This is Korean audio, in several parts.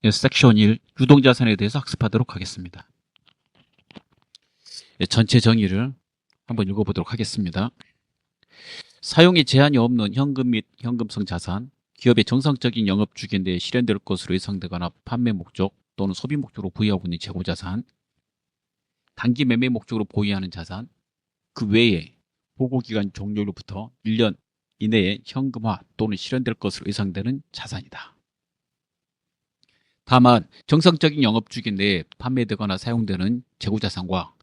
섹션 1 유동자산에 대해서 학습하도록 하겠습니다. 전체 정의를 한번 읽어보도록 하겠습니다. 사용에 제한이 없는 현금 및 현금성 자산, 기업의 정상적인 영업주기 내에 실현될 것으로 예상되거나 판매 목적 또는 소비 목적으로 보유하고 있는 재고자산, 단기 매매 목적으로 보유하는 자산, 그 외에 보고기간 종료로부터 1년 이내에 현금화 또는 실현될 것으로 예상되는 자산이다. 다만 정상적인 영업주기 내에 판매되거나 사용되는 재고자산과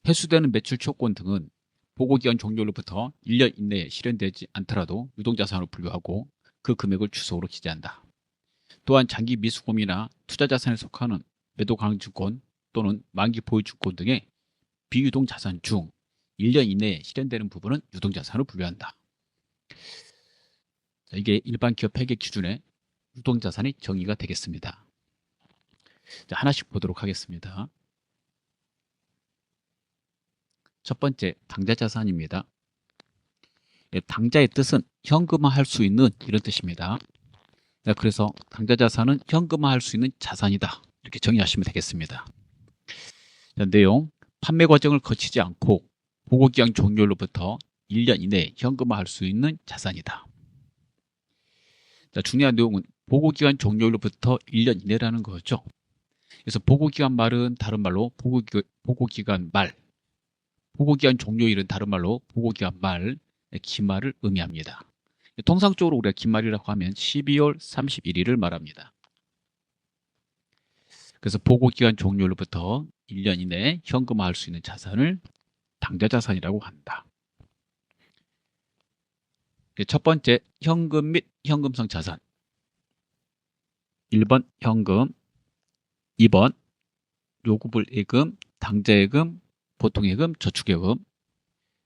회수되는 매출 채권 등은 보고기간 종료로부터 1년 이내에 실현되지 않더라도 유동자산으로 분류하고 그 금액을 주소로 기재한다. 또한 장기 미수금이나 투자자산에 속하는 매도가능증권 또는 만기 보유증권 등의 비유동자산 중 1년 이내에 실현되는 부분은 유동자산으로 분류한다. 이게 일반 기업 회계 기준의 유동자산의 정의가 되겠습니다. 하나씩 보도록 하겠습니다. 첫 번째, 당좌자산입니다. 당좌의 뜻은 현금화할 수 있는 이런 뜻입니다. 그래서 당좌자산은 현금화할 수 있는 자산이다. 이렇게 정의하시면 되겠습니다. 내용, 판매 과정을 거치지 않고 보고기간 종료로부터 1년 이내에 현금화할 수 있는 자산이다. 중요한 내용은 보고기간 종료로부터 1년 이내라는 거죠. 그래서 보고기간 말은 다른 말로 보고기간 말, 보고기간 종료일은 다른 말로 보고기간 말, 기말을 의미합니다. 통상적으로 우리가 기말이라고 하면 12월 31일을 말합니다. 그래서 보고기간 종료로부터 1년 이내에 현금화할 수 있는 자산을 당좌자산이라고 한다. 첫 번째, 현금 및 현금성 자산. 1번 현금, 2번 요구불예금, 당좌예금, 보통예금, 저축예금,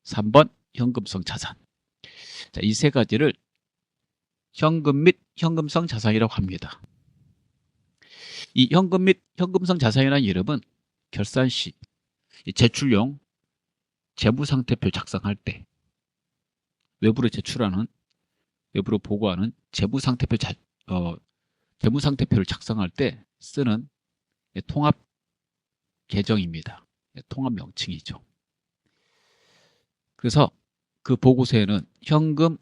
3번 현금성 자산. 이 세 가지를 현금 및 현금성 자산이라고 합니다. 이 현금 및 현금성 자산이라는 이름은 결산 시 제출용 재무상태표 작성할 때 외부로 제출하는, 외부로 보고하는 재무상태표를 작성할 때 쓰는 통합 계정입니다. 통합 명칭이죠. 그래서 그 보고서에는 현금,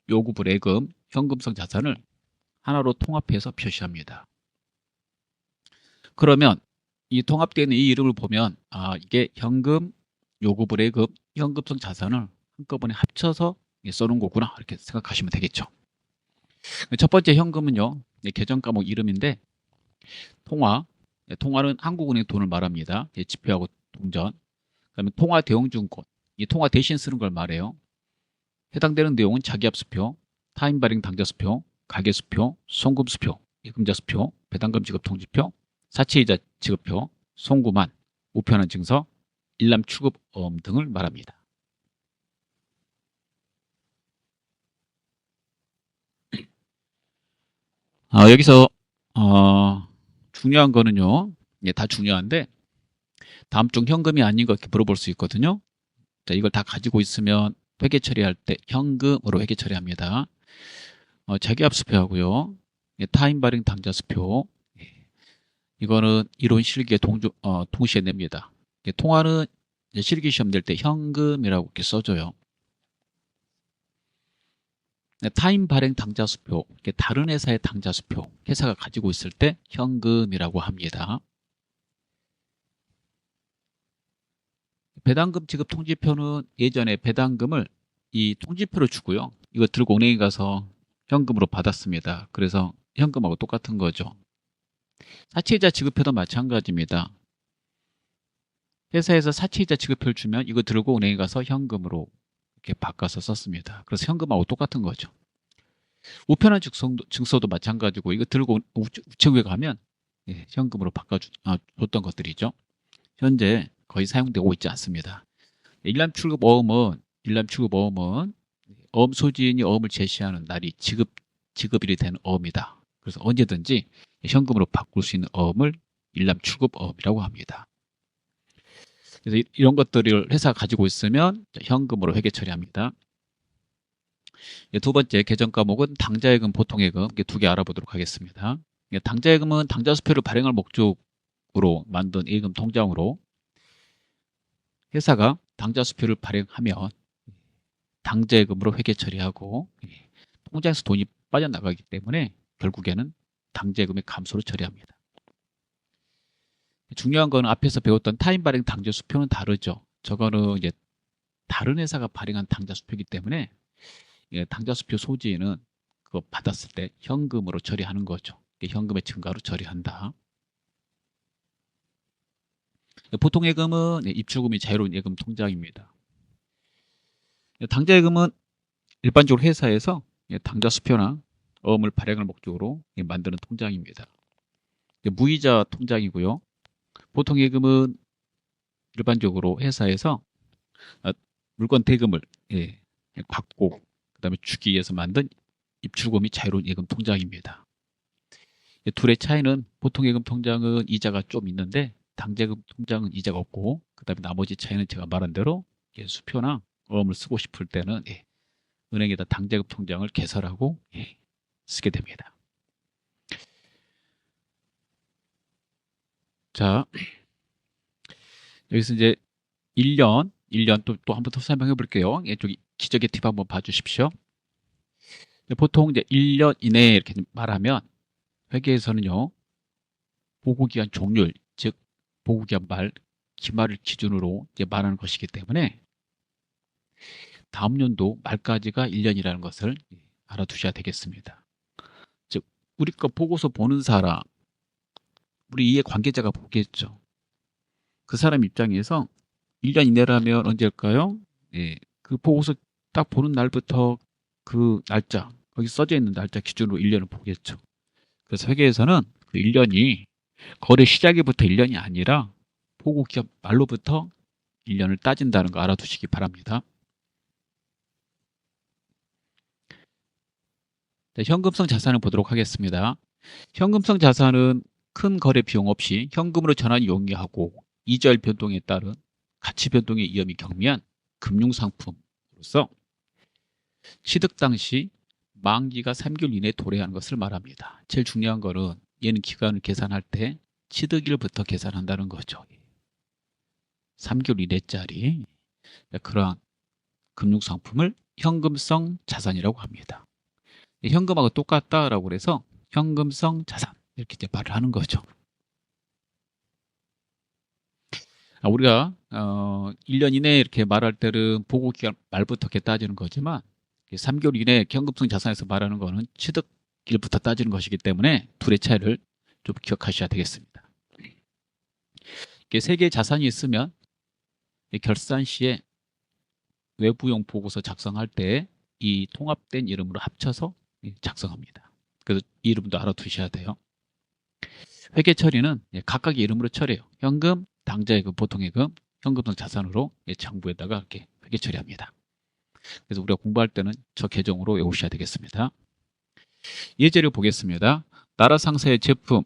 요구불예금, 현금성 자산을 하나로 통합해서 표시합니다. 그러면 이 통합되어 있는 이 이름을 보면 이게 현금, 요구불예금, 현금성 자산을 한꺼번에 합쳐서 써놓은 거구나 이렇게 생각하시면 되겠죠. 첫 번째 현금은요, 계정 과목 이름인데 통화는 한국은행 돈을 말합니다. 지폐하고 동전. 그다음에 통화대용증권, 이 통화 대신 쓰는 걸 말해요. 해당되는 내용은 자기압수표, 타임발행 당좌수표, 가계수표, 송금수표, 예금자수표, 배당금 지급 통지표, 사채이자 지급표, 송금한, 우편한 증서, 일람 출급 어음 등을 말합니다. 여기서 중요한 거는요, 다 중요한데 다음 중 현금이 아닌 거 이렇게 물어볼 수 있거든요. 자, 이걸 다 가지고 있으면 회계 처리할 때 현금으로 회계 처리합니다. 자기압수표하고요, 타임 발행 당좌수표, 이거는 이론 실기에 동시에 냅니다. 통화는 실기 시험 낼 때 현금이라고 이렇게 써줘요. 타임 발행 당좌수표, 다른 회사의 당좌수표, 회사가 가지고 있을 때 현금이라고 합니다. 배당금 지급 통지표는 예전에 배당금을 이 통지표로 주고요, 이거 들고 은행에 가서 현금으로 받았습니다. 그래서 현금하고 똑같은 거죠. 사채이자 지급표도 마찬가지입니다. 회사에서 사채이자 지급표를 주면 이거 들고 은행에 가서 현금으로 이렇게 바꿔서 썼습니다. 그래서 현금하고 똑같은 거죠. 우편한 증서도 마찬가지고 이거 들고 우체국에 가면 현금으로 바꿔줬던 것들이죠. 현재 거의 사용되고 있지 않습니다. 일람 출급 어음은 어음 소지인이 어음을 제시하는 날이 지급일이 되는 어음이다. 그래서 언제든지 현금으로 바꿀 수 있는 어음을 일람 출급 어음이라고 합니다. 그래서 이런 것들을 회사가 가지고 있으면 현금으로 회계 처리합니다. 두 번째 계정 과목은 당좌예금, 보통예금, 두 개 알아보도록 하겠습니다. 당좌예금은 당좌수표를 발행할 목적으로 만든 예금 통장으로 회사가 당좌수표를 발행하면 당좌예금으로 회계 처리하고 통장에서 돈이 빠져나가기 때문에 결국에는 당좌예금의 감소로 처리합니다. 중요한 거는 앞에서 배웠던 타인 발행 당좌수표는 다르죠. 저거는 이제 다른 회사가 발행한 당좌수표이기 때문에 당좌수표 소지는 그거 받았을 때 현금으로 처리하는 거죠. 현금의 증가로 처리한다. 보통 예금은 입출금이 자유로운 예금 통장입니다. 당좌예금은 일반적으로 회사에서 당좌수표나 어음을 발행할 목적으로 만드는 통장입니다. 무이자 통장이고요. 보통 예금은 일반적으로 회사에서 물건 대금을 받고 그다음에 주기 위해서 만든 입출금이 자유로운 예금 통장입니다. 둘의 차이는 보통 예금 통장은 이자가 좀 있는데 당좌예금 통장은 이자가 없고 그다음에 나머지 차이는 제가 말한 대로 수표나 어음을 쓰고 싶을 때는 은행에다 당좌예금 통장을 개설하고 쓰게 됩니다. 자, 여기서 이제 1년 또 한 번 더 설명해 볼게요. 이쪽 기적의 팁 한번 봐주십시오. 보통 이제 1년 이내에 이렇게 말하면 회계에서는요, 보고기간 종료일, 즉 보고기간 말 기말을 기준으로 이제 말하는 것이기 때문에 다음 연도 말까지가 1년이라는 것을 알아두셔야 되겠습니다. 즉 우리 거 보고서 보는 사람, 우리 이해 관계자가 보겠죠. 그 사람 입장에서 1년 이내라면 언제일까요? 그 보고서 딱 보는 날부터 그 날짜, 거기 써져 있는 날짜 기준으로 1년을 보겠죠. 그래서 회계에서는 그 1년이 거래 시작일부터 1년이 아니라 보고 기간 말로부터 1년을 따진다는 거 알아두시기 바랍니다. 자, 현금성 자산을 보도록 하겠습니다. 현금성 자산은 큰 거래 비용 없이 현금으로 전환이 용이하고 이자율 변동에 따른 가치 변동의 위험이 경미한 금융상품으로서 취득 당시 만기가 3개월 이내에 도래하는 것을 말합니다. 제일 중요한 거는 얘는 기간을 계산할 때 취득일부터 계산한다는 거죠. 3개월 이내짜리 그러한 금융상품을 현금성 자산이라고 합니다. 현금하고 똑같다라고 그래서 현금성 자산 이렇게 이제 말을 하는 거죠. 우리가 1년 이내에 이렇게 말할 때는 보고기간 말부터 이렇게 따지는 거지만 3개월 이내에 현금성 자산에서 말하는 거는 취득일부터 따지는 것이기 때문에 둘의 차이를 좀 기억하셔야 되겠습니다. 이게 세 개의 자산이 있으면 결산 시에 외부용 보고서 작성할 때 이 통합된 이름으로 합쳐서 작성합니다. 그래서 이 이름도 알아두셔야 돼요. 회계 처리는 각각의 이름으로 처리해요. 현금, 당좌예금, 보통예금, 현금성 자산으로 장부에다가 이렇게 회계 처리합니다. 그래서 우리가 공부할 때는 저 계정으로 외우셔야 되겠습니다. 예제를 보겠습니다. 나라 상사의 제품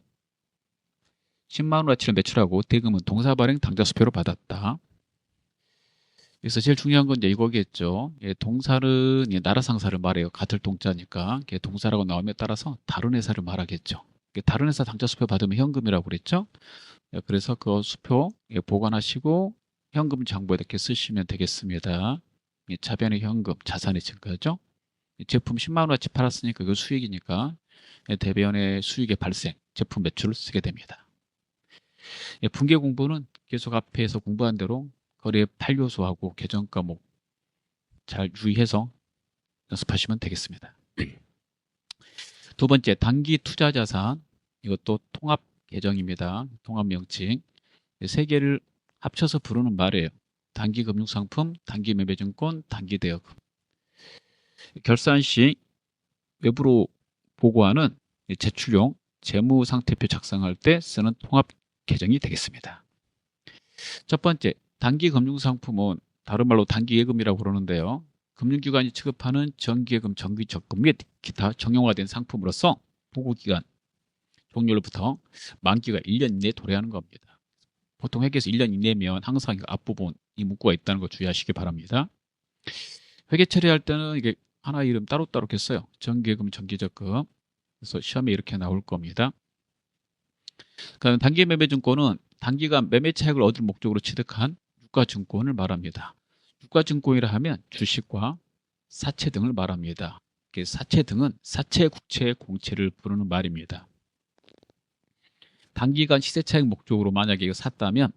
10만 원어치를 매출하고 대금은 동사 발행 당좌수표로 받았다. 그래서 제일 중요한 건 이제 이거겠죠. 동사는 나라 상사를 말해요. 같을 동자니까 동사라고 나오면 따라서 다른 회사를 말하겠죠. 다른 회사 당좌수표 받으면 현금이라고 그랬죠. 그래서 그 수표 보관하시고 현금 장부에 이렇게 쓰시면 되겠습니다. 자변의 현금, 자산의 증가죠. 제품 10만 원어치 팔았으니까 그 수익이니까 대변의 수익의 발생, 제품 매출을 쓰게 됩니다. 분계 공부는 계속 앞에서 공부한 대로 거래의 8요소하고 계정 과목 잘 유의해서 연습하시면 되겠습니다. 두 번째, 단기 투자 자산. 이것도 통합 계정입니다. 통합 명칭. 세 개를 합쳐서 부르는 말이에요. 단기 금융상품, 단기 매매증권, 단기 대여금. 결산 시 외부로 보고하는 제출용 재무상태표 작성할 때 쓰는 통합 계정이 되겠습니다. 첫 번째, 단기 금융상품은 다른 말로 단기예금이라고 그러는데요. 금융기관이 취급하는 정기예금, 정기적금 및 기타 정형화된 상품으로서 보고기간 종료로부터 만기가 1년 이내에 도래하는 겁니다. 보통 회계에서 1년 이내면 항상 앞부분 이 문구가 있다는 거 주의하시기 바랍니다. 회계 처리할 때는 이게 하나 이름 따로따로 했어요. 정기예금, 정기적금. 그래서 시험에 이렇게 나올 겁니다. 그러니까 단기 매매 증권은 단기간 매매 차익을 얻을 목적으로 취득한 유가증권을 말합니다. 유가증권이라 하면 주식과 사채 등을 말합니다. 사채 등은 사채, 국채, 공채를 부르는 말입니다. 단기간 시세 차익 목적으로 만약에 이거 샀다면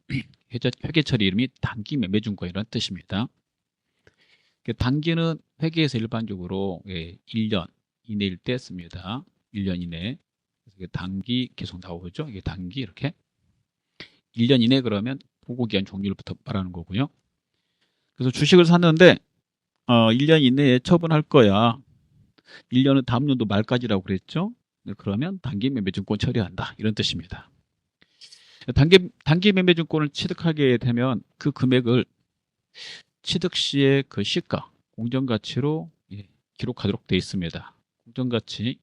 회계 처리 이름이 단기 매매 증권이라는 뜻입니다. 단기는 회계에서 일반적으로 1년 이내일 때 씁니다. 1년 이내. 그래서 단기 계속 나오죠. 이게 단기 이렇게 1년 이내 그러면 보고기한 종료부터 말하는 거고요. 그래서 주식을 샀는데 1년 이내에 처분할 거야. 1년은 다음 연도 말까지라고 그랬죠. 그러면 단기 매매증권 처리한다 이런 뜻입니다. 단기 매매증권을 취득하게 되면 그 금액을 취득 시의 그 시가 공정가치로 기록하도록 되어 있습니다. 공정가치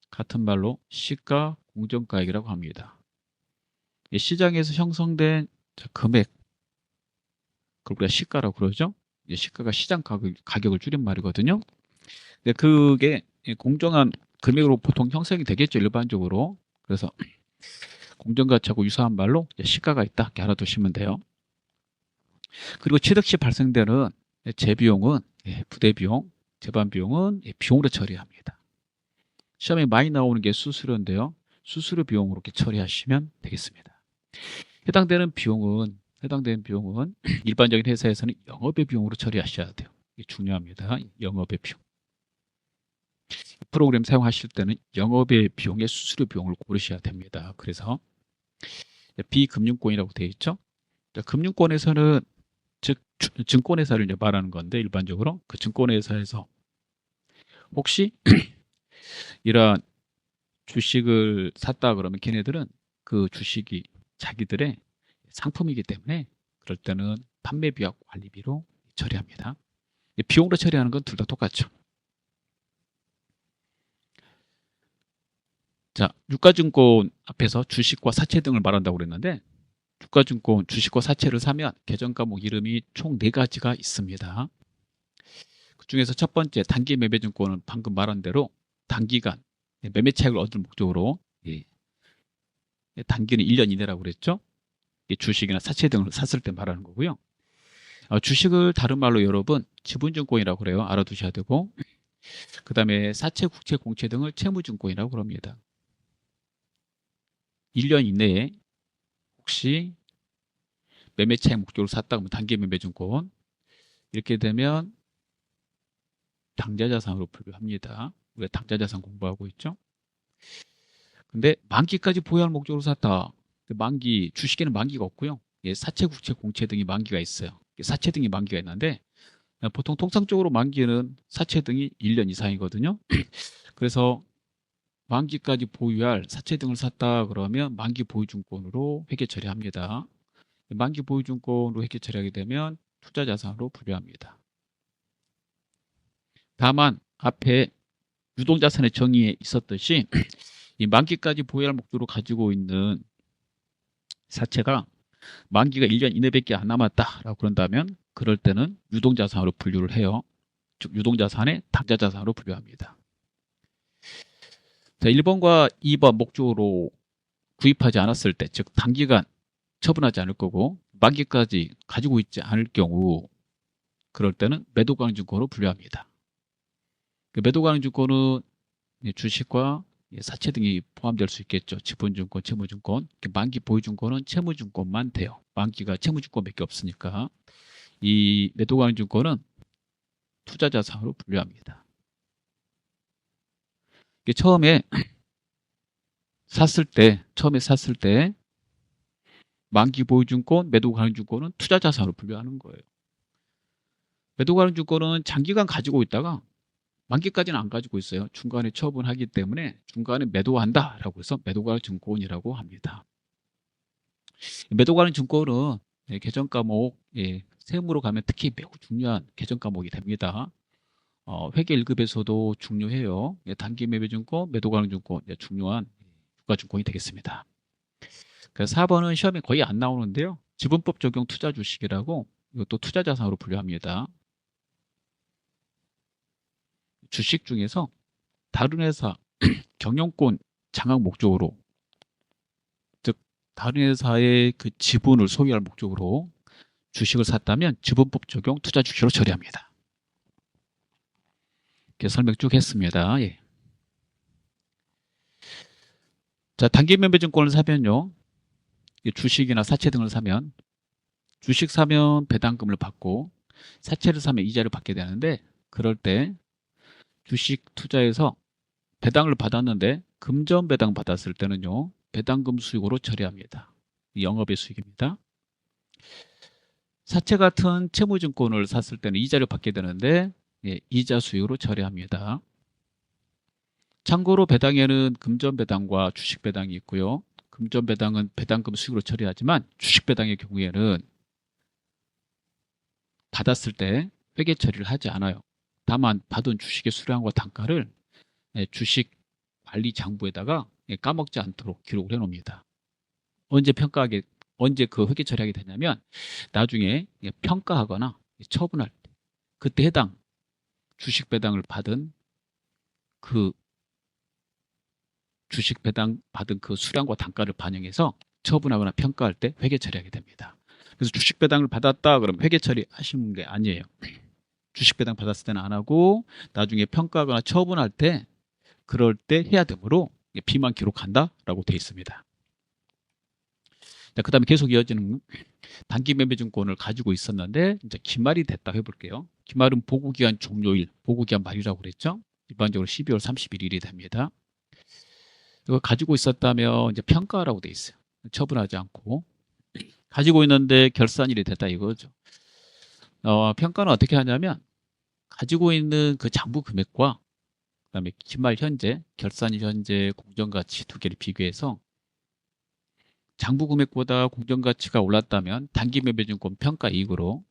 같은 말로 시가 공정가액이라고 합니다. 시장에서 형성된 금액 그걸 우리가 시가라고 그러죠. 시가가 시장 가격을 줄인 말이거든요. 그게 공정한 금액으로 보통 형성이 되겠죠, 일반적으로. 그래서 공정가치하고 유사한 말로 시가가 있다 이렇게 알아두시면 돼요. 그리고 취득 시 발생되는 재비용은 부대비용, 재반비용은 비용으로 처리합니다. 시험에 많이 나오는 게 수수료인데요. 수수료 비용으로 이렇게 처리하시면 되겠습니다. 해당되는 비용은 일반적인 회사에서는 영업의 비용으로 처리하셔야 돼요. 이게 중요합니다. 영업의 비용. 프로그램 사용하실 때는 영업의 비용의 수수료 비용을 고르셔야 됩니다. 그래서 비금융권이라고 되어 있죠. 금융권에서는 즉 증권회사를 이제 말하는 건데 일반적으로 그 증권회사에서 혹시 이러한 주식을 샀다 그러면 걔네들은 그 주식이 자기들의 상품이기 때문에 그럴 때는 판매비와 관리비로 처리합니다. 비용으로 처리하는 건 둘 다 똑같죠. 자, 유가증권 앞에서 주식과 사채 등을 말한다고 그랬는데 유가증권 주식과 사채를 사면 계정 과목 이름이 총 4가지가 있습니다. 그 중에서 첫 번째 단기 매매증권은 방금 말한 대로 단기간 매매 차익을 얻을 목적으로 단기는 1년 이내라고 그랬죠. 주식이나 사채 등을 샀을 때 말하는 거고요. 주식을 다른 말로 여러분 지분증권이라고 그래요. 알아두셔야 되고 그 다음에 사채, 국채, 공채 등을 채무증권이라고 그럽니다. 1년 이내에 혹시 매매 차익 목적으로 샀다 그러면 단기 매매증권 이렇게 되면 당좌자산으로 분류합니다. 우리가 당좌자산 공부하고 있죠. 근데 만기까지 보유할 목적으로 샀다. 만기 주식에는 만기가 없고요. 사채, 국채, 공채 등이 만기가 있어요. 사채 등이 만기가 있는데 보통 통상적으로 만기는 사채 등이 1년 이상이거든요. 그래서 만기까지 보유할 사채 등을 샀다 그러면 만기 보유증권으로 회계 처리합니다. 만기 보유증권으로 회계 처리하게 되면 투자자산으로 분류합니다. 다만 앞에 유동자산의 정의에 있었듯이 이 만기까지 보유할 목적으로 가지고 있는 사채가 만기가 1년 이내밖에 안 남았다라고 그런다면 그럴 때는 유동자산으로 분류를 해요. 즉 유동자산의 당좌자산으로 분류합니다. 자, 1번과 2번 목적으로 구입하지 않았을 때, 즉 단기간 처분하지 않을 거고 만기까지 가지고 있지 않을 경우 그럴 때는 매도가능증권으로 분류합니다. 매도가능증권은 주식과 사채 등이 포함될 수 있겠죠. 지분증권, 채무증권. 만기 보유증권은 채무증권만 돼요. 만기가 채무증권밖에 없으니까 이 매도가능증권은 투자자산으로 분류합니다. 처음에 샀을 때 만기 보유증권, 매도가능증권은 투자자산으로 분류하는 거예요. 매도가능증권은 장기간 가지고 있다가 만기까지는 안 가지고 있어요. 중간에 처분하기 때문에 중간에 매도한다라고 해서 매도가능증권이라고 합니다. 매도가능증권은 계정과목 세무로 가면 특히 매우 중요한 계정과목이 됩니다. 회계 1급에서도 중요해요. 단기 매매증권, 매도가능증권 중요한 유가증권이 되겠습니다. 그래서 4번은 시험에 거의 안 나오는데요. 지분법 적용 투자 주식이라고 이것도 투자자산으로 분류합니다. 주식 중에서 다른 회사 경영권 장악 목적으로 다른 회사의 그 지분을 소유할 목적으로 주식을 샀다면 지분법 적용 투자 주식으로 처리합니다. 이렇게 설명 쭉 했습니다. 예. 자, 단기 매매증권을 사면요, 주식이나 사채 등을 사면, 주식 사면 배당금을 받고 사채를 사면 이자를 받게 되는데, 그럴 때 주식 투자에서 배당을 받았는데 금전 배당 받았을 때는요, 배당금 수익으로 처리합니다. 영업의 수익입니다. 사채 같은 채무증권을 샀을 때는 이자를 받게 되는데, 예, 이자 수익으로 처리합니다. 참고로 배당에는 금전 배당과 주식 배당이 있고요. 금전 배당은 배당금 수익으로 처리하지만 주식 배당의 경우에는 받았을 때 회계 처리를 하지 않아요. 다만 받은 주식의 수량과 단가를 주식 관리 장부에다가 까먹지 않도록 기록을 해 놓습니다. 언제 그 회계 처리하게 되냐면 나중에 평가하거나 처분할 때, 그때 해당 주식 배당을 받은 그 주식 배당 받은 그 수량과 단가를 반영해서 처분하거나 평가할 때 회계 처리하게 됩니다. 그래서 주식 배당을 받았다 그러면 회계 처리 하시는 게 아니에요. 주식 배당 받았을 때는 안 하고 나중에 평가하거나 처분할 때 그럴 때 해야 되므로 비만 기록한다라고 되어 있습니다. 그 다음에 계속 이어지는 단기 매매증권을 가지고 있었는데 이제 기말이 됐다 해볼게요. 기말은 보고기한 종료일, 보고기한 말이라고 그랬죠. 일반적으로 12월 31일이 됩니다. 이거 가지고 있었다면 이제 평가라고 돼 있어요. 처분하지 않고 가지고 있는데 결산일이 됐다 이거죠. 평가는 어떻게 하냐면 가지고 있는 그 장부 금액과 그다음에 기말 현재, 결산일 현재, 공정가치 두 개를 비교해서 장부 금액보다 공정가치가 올랐다면 단기 매매증권 평가 이익으로,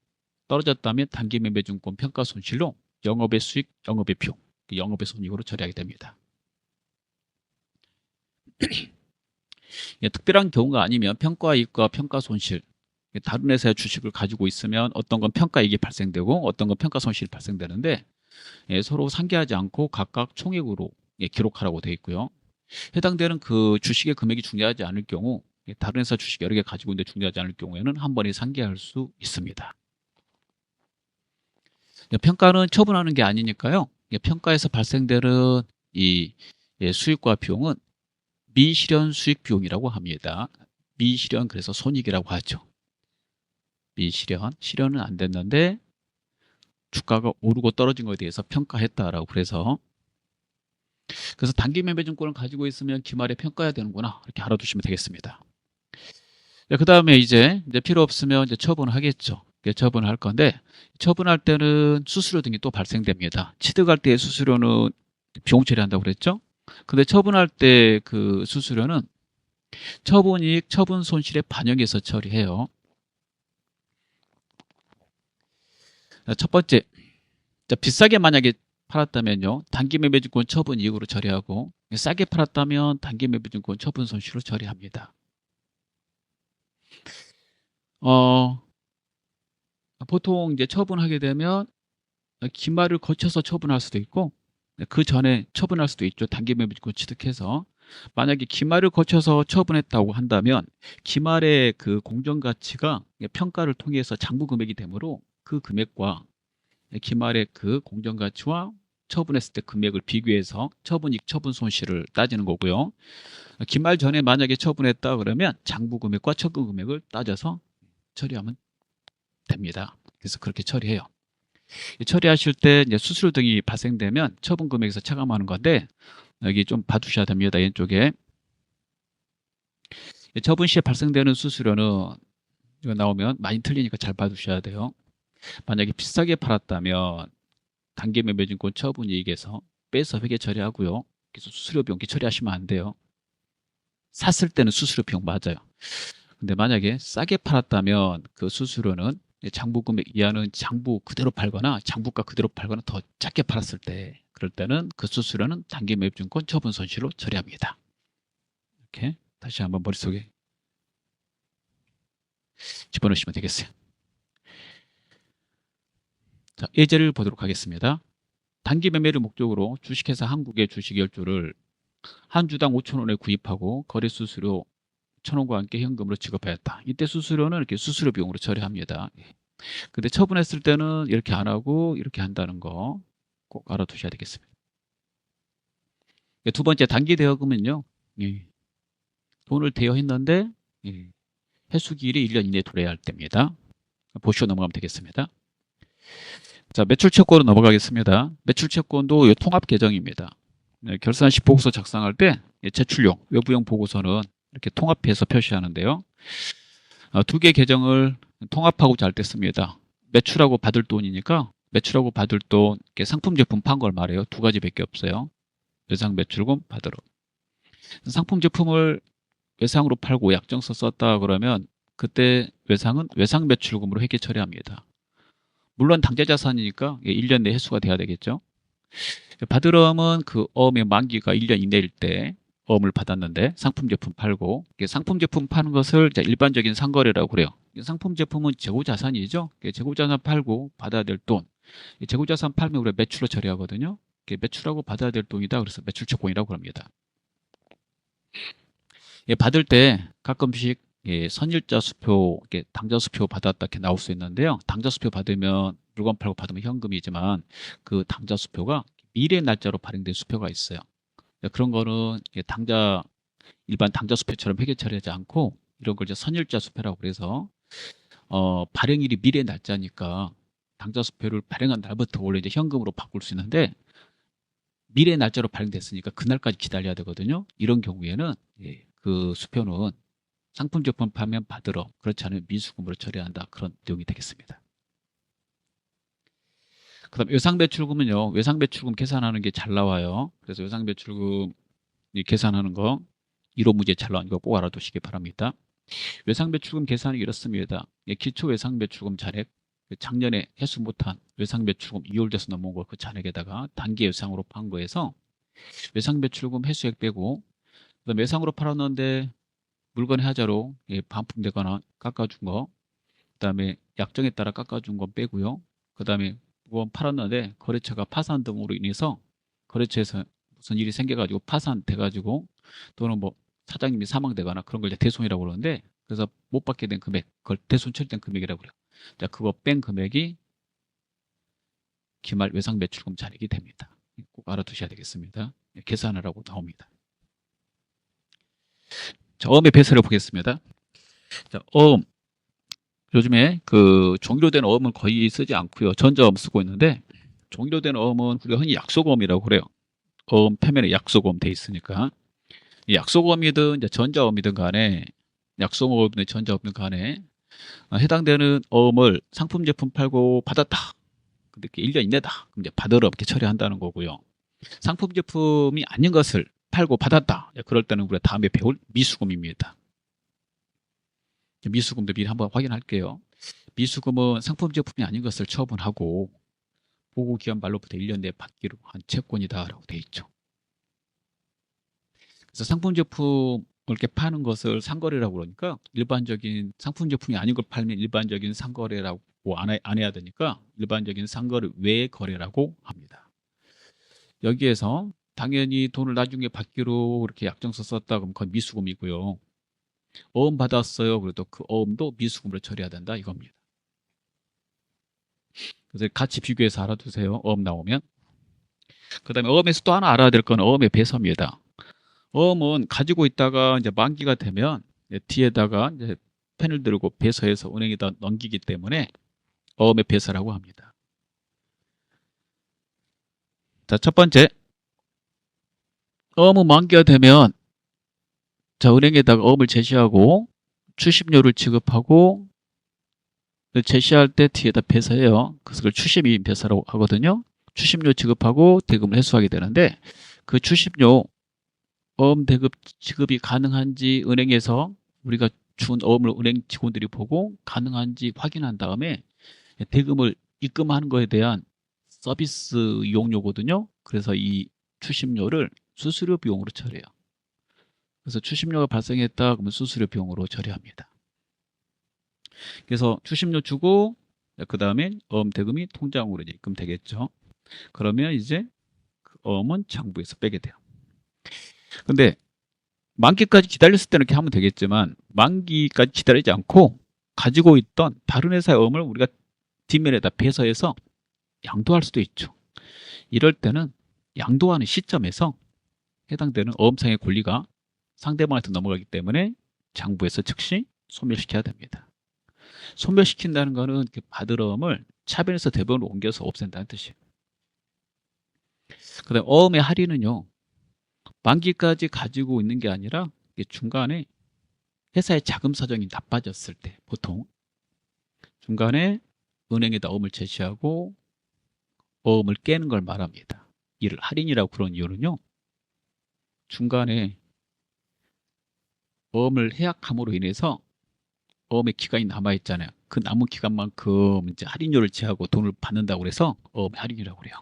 떨어졌다면 단기 매매증권 평가 손실로 영업의 수익, 영업의 비용, 영업의 손익으로 처리하게 됩니다. 특별한 경우가 아니면 평가이익과 평가손실, 다른 회사의 주식을 가지고 있으면 어떤 건 평가이익이 발생되고 어떤 건 평가손실이 발생되는데 서로 상기하지 않고 각각 총액으로 기록하라고 되어 있고요. 해당되는 그 주식의 금액이 중요하지 않을 경우, 다른 회사 주식 여러 개 가지고 있는데 중요하지 않을 경우에는 한 번에 상기할 수 있습니다. 평가는 처분하는 게 아니니까요. 평가에서 발생되는 이 수익과 비용은 미실현 수익 비용이라고 합니다. 미실현, 그래서 손익이라고 하죠. 미실현, 실현은 안 됐는데 주가가 오르고 떨어진 것에 대해서 평가했다라고 그래서 단기 매매증권을 가지고 있으면 기말에 평가해야 되는구나, 이렇게 알아두시면 되겠습니다. 그 다음에 이제 필요 없으면 이제 처분하겠죠. 처분할 건데 처분할 때는 수수료 등이 또 발생됩니다. 취득할 때의 수수료는 비용 처리한다고 그랬죠. 근데 처분할 때 그 수수료는 처분이익, 처분 손실에 반영해서 처리해요. 첫 번째, 비싸게 만약에 팔았다면요, 단기 매매증권 처분 이익으로 처리하고, 싸게 팔았다면 단기 매매증권 처분 손실로 처리합니다. 보통 이제 처분하게 되면 기말을 거쳐서 처분할 수도 있고 그 전에 처분할 수도 있죠. 단기 매매증권 취득해서. 만약에 기말을 거쳐서 처분했다고 한다면 기말의 그 공정가치가 평가를 통해서 장부 금액이 되므로 그 금액과 기말의 그 공정가치와 처분했을 때 금액을 비교해서 처분이익, 처분 손실을 따지는 거고요. 기말 전에 만약에 처분했다 그러면 장부 금액과 처분 금액을 따져서 처리하면 됩니다. 그래서 그렇게 처리해요. 처리하실 때 이제 수수료 등이 발생되면 처분 금액에서 차감하는 건데 여기 좀 봐두셔야 됩니다. 왼쪽에 처분 시에 발생되는 수수료는 이거 나오면 많이 틀리니까 잘 봐두셔야 돼요. 만약에 비싸게 팔았다면 단기 매매증권 처분 이익에서 빼서 회계 처리하고요. 그래서 수수료 비용 처리하시면 안 돼요. 샀을 때는 수수료 비용 맞아요. 근데 만약에 싸게 팔았다면 그 수수료는 장부 금액 이하는 장부 그대로 팔거나 장부가 그대로 팔거나 더 작게 팔았을 때, 그럴 때는 그 수수료는 단기 매입증권 처분 손실로 처리합니다. 이렇게 다시 한번 머릿속에 집어넣으시면 되겠어요. 자, 예제를 보도록 하겠습니다. 단기 매매를 목적으로 주식회사 한국의 주식 10주를 한 주당 5,000원에 구입하고 거래 수수료 1,000원과 함께 현금으로 지급하였다. 이때 수수료는 이렇게 수수료 비용으로 처리합니다. 근데 처분했을 때는 이렇게 안 하고 이렇게 한다는 거 꼭 알아두셔야 되겠습니다. 두 번째 단기 대여금은요. 예, 돈을 대여했는데 예, 회수기일이 1년 이내에 도래해야 할 때입니다. 보시고 넘어가면 되겠습니다. 자, 매출채권으로 넘어가겠습니다. 매출채권도 통합 계정입니다. 결산시 보고서 작성할 때 제출용, 외부용 보고서는 이렇게 통합해서 표시하는데요. 두 개 계정을 통합하고자 할 때 씁니다. 매출하고 받을 돈이니까 매출하고 받을 돈, 상품 제품 판 걸 말해요. 두 가지밖에 없어요. 외상 매출금 받으러. 상품 제품을 외상으로 팔고 약정서 썼다 그러면 그때 외상은 외상 매출금으로 회계 처리합니다. 물론 당좌자산이니까 1년 내 회수가 돼야 되겠죠. 받으러은 그 어음의 만기가 1년 이내일 때 어음을 받았는데 상품 제품 팔고 상품 제품 파는 것을 일반적인 상거래라고 그래요. 상품 제품은 재고자산이죠. 재고자산 팔고 받아야 될 돈. 재고자산 팔면 우리가 매출로 처리하거든요. 매출하고 받아야 될 돈이다. 그래서 매출채권이라고 합니다. 받을 때 가끔씩 선일자 수표, 당좌 수표 받았다 이렇게 나올 수 있는데요. 당좌 수표 받으면 물건 팔고 받으면 현금이지만 그 당좌 수표가 미래 날짜로 발행된 수표가 있어요. 그런 거는 당좌 일반 당좌 수표처럼 회계 처리하지 않고 이런 걸 이제 선일자 수표라고 그래서 발행일이 미래 날짜니까 당좌 수표를 발행한 날부터 원래 이제 현금으로 바꿀 수 있는데 미래 날짜로 발행됐으니까 그날까지 기다려야 되거든요. 이런 경우에는 그 수표는 상품 제품 파면 받으러 그렇지 않으면 미수금으로 처리한다. 그런 내용이 되겠습니다. 그 다음 외상배출금은요. 외상배출금 계산하는 게 잘 나와요. 그래서 외상배출금 계산하는 거 1호 문제 잘 나온 거 꼭 알아두시기 바랍니다. 외상배출금 계산이 이렇습니다. 기초 외상배출금 잔액 작년에 회수 못한 외상배출금 2월 돼서 넘어온 거 그 잔액에다가 단기 외상으로 판 거에서 외상배출금 회수액 빼고 그다음 외상으로 팔았는데 물건 해자로 반품되거나 깎아준 거, 그다음에 약정에 따라 깎아준 건 빼고요. 그다음에 물건 팔았는데 거래처가 파산 등으로 인해서 거래처에서 무슨 일이 생겨가지고 파산돼가지고 또는 뭐 사장님이 사망되거나 그런 걸 이제 대손이라고 그러는데 그래서 못 받게 된 금액, 그걸 대손 처리된 금액이라고 그래요. 자, 그거 뺀 금액이 기말 외상 매출금 잔액이 됩니다. 꼭 알아두셔야 되겠습니다. 계산하라고 나옵니다. 자, 어음의 배설을 보겠습니다. 자, 어음. 요즘에 그 종이로 된 어음은 거의 쓰지 않고요. 전자어음 쓰고 있는데 종이로 된 어음은 우리가 흔히 약속어음이라고 그래요. 어음 표면에 약속어음 돼 있으니까 이 약속어음이든 이제 전자어음이든 간에 약속어음이든 전자어음이든 간에 해당되는 어음을 상품 제품 팔고 받았다. 근데 1년 이내다. 그럼 이제 받으러 이렇게 처리한다는 거고요. 상품 제품이 아닌 것을 팔고 받았다. 그럴 때는 우리가 다음에 배울 미수금입니다. 미수금도 미리 한번 확인할게요. 미수금은 상품 제품이 아닌 것을 처분하고 보고기한 말로부터 1년 내에 받기로 한 채권이다라고 되어 있죠. 그래서 상품 제품을 이렇게 파는 것을 상거래라고 그러니까 일반적인 상품 제품이 아닌 걸 팔면 일반적인 상거래라고 안 해야 되니까 일반적인 상거래 외 거래라고 합니다. 여기에서 당연히 돈을 나중에 받기로 이렇게 약정서 썼다 그러면 그건 미수금이고요. 어음 받았어요. 그래도 그 어음도 미수금으로 처리해야 된다 이겁니다. 그래서 같이 비교해서 알아두세요. 어음 나오면. 그 다음에 어음에서 또 하나 알아야 될 건 어음의 배서입니다. 어음은 가지고 있다가 이제 만기가 되면 이제 뒤에다가 이제 펜을 들고 배서해서 은행에다 넘기기 때문에 어음의 배서라고 합니다. 자, 첫 번째. 어음은 만기가 되면 자, 은행에다가 어음을 제시하고 추심료를 지급하고 제시할 때 뒤에다 배서해요. 그래서 그걸 추심이임 배서라고 하거든요. 추심료 지급하고 대금을 회수하게 되는데 그 추심료 어음 대급 지급이 가능한지 은행에서 우리가 준 어음을 은행 직원들이 보고 가능한지 확인한 다음에 대금을 입금하는 거에 대한 서비스 이용료거든요. 그래서 이 추심료를 수수료 비용으로 처리해요. 그래서 추심료가 발생했다 그러면 수수료 비용으로 처리합니다. 그래서 추심료 주고 그 다음에 어음 대금이 통장으로 이제 입금되겠죠. 그러면 이제 그 어음은 장부에서 빼게 돼요. 근데 만기까지 기다렸을 때는 이렇게 하면 되겠지만 만기까지 기다리지 않고 가지고 있던 다른 회사의 어음을 우리가 뒷면에다 배서해서 양도할 수도 있죠. 이럴 때는 양도하는 시점에서 해당되는 어음상의 권리가 상대방한테 넘어가기 때문에 장부에서 즉시 소멸시켜야 됩니다. 소멸시킨다는 것은 받을 어음을 차변에서 대변으로 옮겨서 없앤다는 뜻이에요. 그 다음에 어음의 할인은요, 만기까지 가지고 있는 게 아니라 중간에 회사의 자금 사정이 나빠졌을 때 보통 중간에 은행에다 어음을 제시하고 어음을 깨는 걸 말합니다. 이를 할인이라고 그런 이유는요, 중간에 어음을 해약함으로 인해서 어음의 기간이 남아있잖아요. 그 남은 기간만큼 이제 할인료를 제하고 돈을 받는다고 해서 어음의 할인이라고 그래요.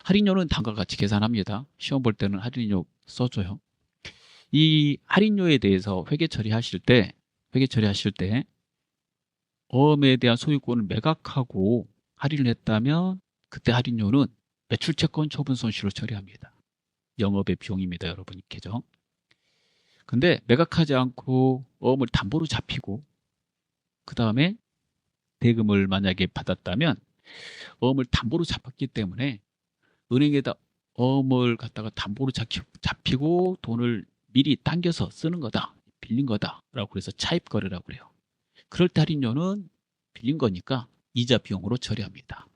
할인료는 다음과 같이 계산합니다. 시험 볼 때는 할인료 써줘요. 이 할인료에 대해서 회계 처리하실 때 어음에 대한 소유권을 매각하고 할인을 했다면 그때 할인료는 매출채권 처분 손실로 처리합니다. 영업의 비용입니다, 여러분 익히죠. 근데 매각하지 않고 어음을 담보로 잡히고 그 다음에 대금을 만약에 받았다면 어음을 담보로 잡았기 때문에 은행에다 어음을 갖다가 담보로 잡히고 돈을 미리 당겨서 쓰는 거다, 빌린 거다라고 그래서 차입 거래라고 그래요. 그럴 때 할인료는 빌린 거니까 이자 비용으로 처리합니다.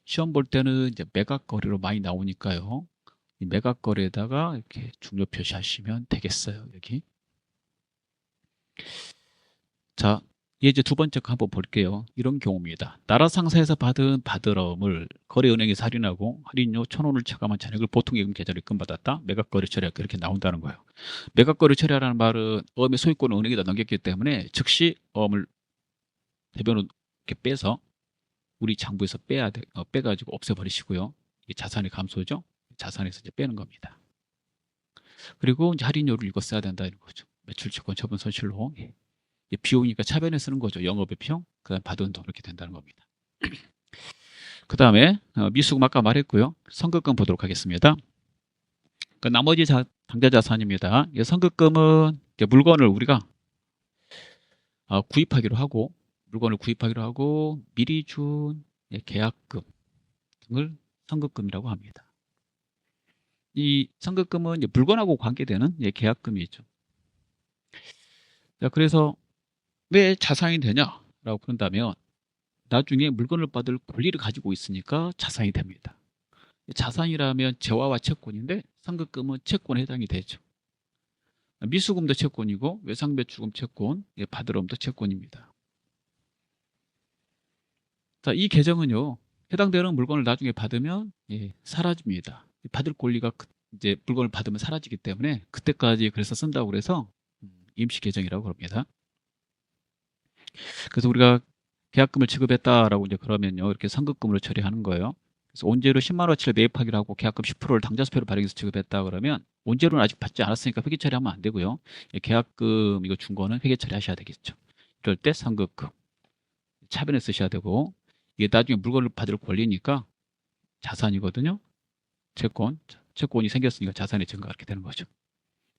시험 볼 때는 이제 매각 거래로 많이 나오니까요. 이 매각 거래에다가 이렇게 중요 표시하시면 되겠어요. 여기. 자, 이제 두 번째 거 한번 볼게요. 이런 경우입니다. 나라 상사에서 받은 받을어음을 거래은행에서 할인하고 할인료 1,000원을 체감한 잔액을 보통예금 계좌로 입금받았다. 매각거래 처리하고 이렇게 나온다는 거예요. 매각거래 처리하라는 말은 어음의 소유권을 은행에다 넘겼기 때문에 즉시 어음을 대변으로 이렇게 빼서 우리 장부에서 빼가지고 없애버리시고요. 이게 자산의 감소죠. 자산에서 이제 빼는 겁니다. 그리고 이제 할인료를 이거 써야 된다는 거죠. 매출채권 처분 손실로. 비용이니까 차변에 쓰는 거죠. 영업의 비용, 그다음 받은 돈 이렇게 된다는 겁니다. 그 다음에 미수금 아까 말했고요. 선급금 보도록 하겠습니다. 나머지 당좌자산입니다. 선급금은 물건을 우리가 구입하기로 하고 미리 준 계약금 등을 선급금이라고 합니다. 이 선급금은 물건하고 관계되는 계약금이죠. 자, 그래서 왜 자산이 되냐라고 그런다면 나중에 물건을 받을 권리를 가지고 있으니까 자산이 됩니다. 자산이라면 재화와 채권인데 선급금은 채권에 해당이 되죠. 미수금도 채권이고 외상배출금 채권, 받을어음도 채권입니다. 자, 이 계정은요, 해당되는 물건을 나중에 받으면 사라집니다. 받을 권리가 이제 물건을 받으면 사라지기 때문에 그때까지 그래서 쓴다고 그래서 임시 계정이라고 그럽니다. 그래서 우리가 계약금을 지급했다라고 이제 그러면요, 이렇게 선급금으로 처리하는 거예요. 그래서 온재료 10만 원어치를 매입하기로 하고 계약금 10%를 당좌수표로 발행해서 지급했다 그러면 온재료는 아직 받지 않았으니까 회계 처리하면 안 되고요. 계약금 이거 준 거는 회계 처리하셔야 되겠죠. 이럴 때 선급금 차변에 쓰셔야 되고, 이게 나중에 물건을 받을 권리니까 자산이거든요. 채권이 생겼으니까 자산의 증가 이렇게 되는 거죠.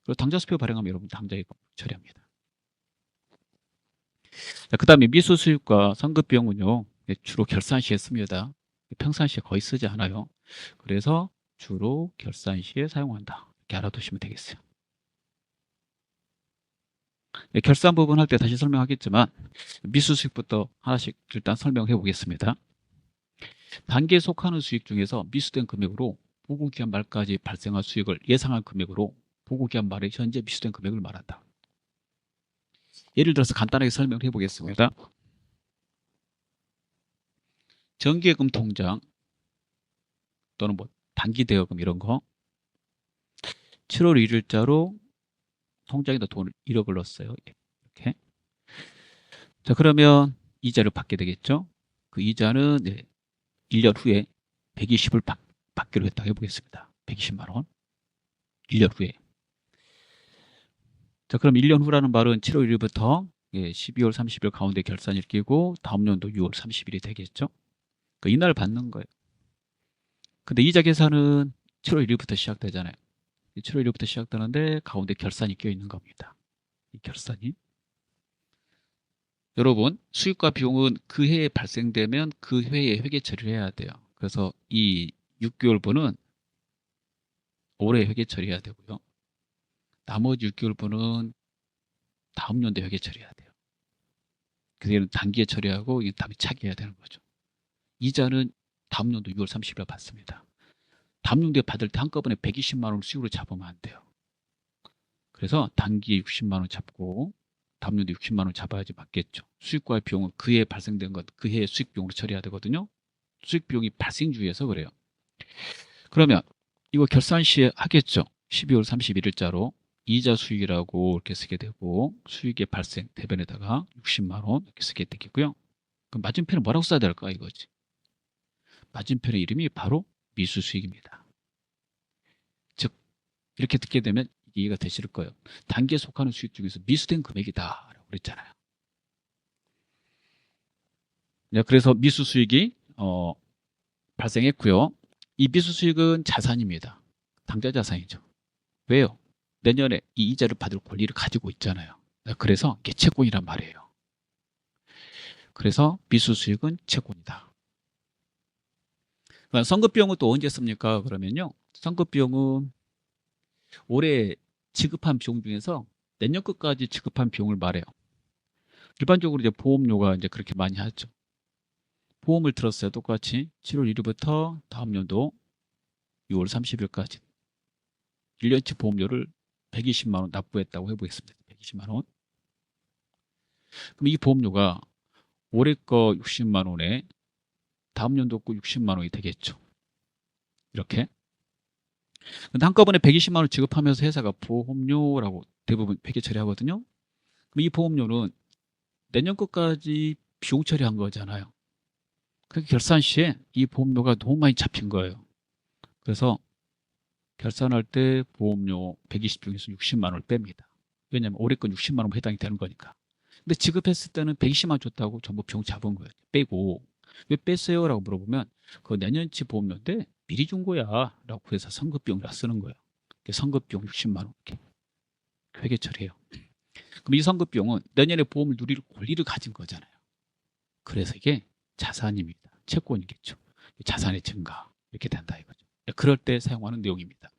그리고 당좌수표 발행하면 여러분 당좌이익 처리합니다. 그 다음에 미수 수입과 선급 비용은요, 주로 결산 시에 씁니다. 평상시에 거의 쓰지 않아요. 그래서 주로 결산 시에 사용한다. 이렇게 알아두시면 되겠어요. 결산 부분 할 때 다시 설명하겠지만 미수 수익부터 하나씩 일단 설명해 보겠습니다. 단계에 속하는 수익 중에서 미수된 금액으로 보고기한 말까지 발생할 수익을 예상한 금액으로 보고기한 말에 현재 미수된 금액을 말한다. 예를 들어서 간단하게 설명을 해보겠습니다. 정기예금 통장 또는 단기대여금 이런 거 7월 1일자로 통장에다 돈을 1억을 넣었어요. 이렇게. 자, 그러면 이자를 받게 되겠죠. 그 이자는 1년 후에 120을 받기로 했다고 해보겠습니다. 120만 원. 1년 후에. 자, 그럼 1년 후라는 말은 7월 1일부터 12월 30일 가운데 결산일 끼고 다음 년도 6월 30일이 되겠죠. 그러니까 이날 받는 거예요. 근데 이자 계산은 7월 1일부터 시작되잖아요. 7월 1일부터 시작되는데 가운데 결산이 껴 있는 겁니다. 이 결산이. 여러분, 수익과 비용은 그 해에 발생되면 그 해에 회계 처리를 해야 돼요. 그래서 이 6개월분은 올해 회계 처리해야 되고요. 나머지 6개월분은 다음 연도에 회계 처리해야 돼요. 그래서 단기에 처리하고 이 다음에 차기해야 되는 거죠. 이자는 다음 연도 6월 30일 받습니다. 다음 연도에 받을 때 한꺼번에 120만 원을 수익으로 잡으면 안 돼요. 그래서 단기에 60만 원 잡고 다음 연도에 60만 원 잡아야지 맞겠죠. 수익과 비용은 그 해에 발생된 것, 그 해의 수익 비용으로 처리해야 되거든요. 수익 비용이 발생주의에서 그래요. 그러면 이거 결산 시에 하겠죠. 12월 31일자로 이자 수익이라고 이렇게 쓰게 되고 수익의 발생 대변에다가 60만 원 이렇게 쓰게 되겠고요. 그럼 맞은편은 뭐라고 써야 될까 이거지. 맞은편의 이름이 바로 미수수익입니다. 즉 이렇게 듣게 되면 이해가 되실 거예요. 단기에 속하는 수익 중에서 미수된 금액이다 라고 그랬잖아요. 그래서 미수수익이 발생했고요. 이 미수수익은 자산입니다. 당좌자산이죠. 왜요? 내년에 이 이자를 받을 권리를 가지고 있잖아요. 그래서 이게 채권이란 말이에요. 그래서 미수수익은 채권이다. 선급비용은 또 언제 씁니까? 그러면요. 선급비용은 올해 지급한 비용 중에서 내년 끝까지 지급한 비용을 말해요. 일반적으로 이제 보험료가 이제 그렇게 많이 하죠. 보험을 들었어요. 똑같이 7월 1일부터 다음 연도 6월 30일까지 1년치 보험료를 120만 원 납부했다고 해보겠습니다. 120만 원. 그럼 이 보험료가 올해 거 60만 원에 다음 연도 거 60만 원이 되겠죠. 이렇게. 근데 한꺼번에 120만 원 지급하면서 회사가 보험료라고 대부분 회계 처리하거든요. 그럼 이 보험료는 내년 끝까지 비용 처리한 거잖아요. 그 결산 시에 이 보험료가 너무 많이 잡힌 거예요. 그래서 결산할 때 보험료 120 중에서 60만 원을 뺍니다. 왜냐하면 올해 건 60만 원 해당이 되는 거니까. 근데 지급했을 때는 120만 원 줬다고 전부 비용 잡은 거예요. 빼고 왜 뺐어요? 라고 물어보면 그 내년치 보험료인데 미리 준 거야 라고 해서 선급비용이라 쓰는 거예요. 선급비용 60만 원 이렇게 회계 처리해요. 그럼 이 선급비용은 내년에 보험을 누릴 권리를 가진 거잖아요. 그래서 이게 자산입니다. 채권이겠죠. 자산의 증가 이렇게 된다 이거죠. 그럴 때 사용하는 내용입니다.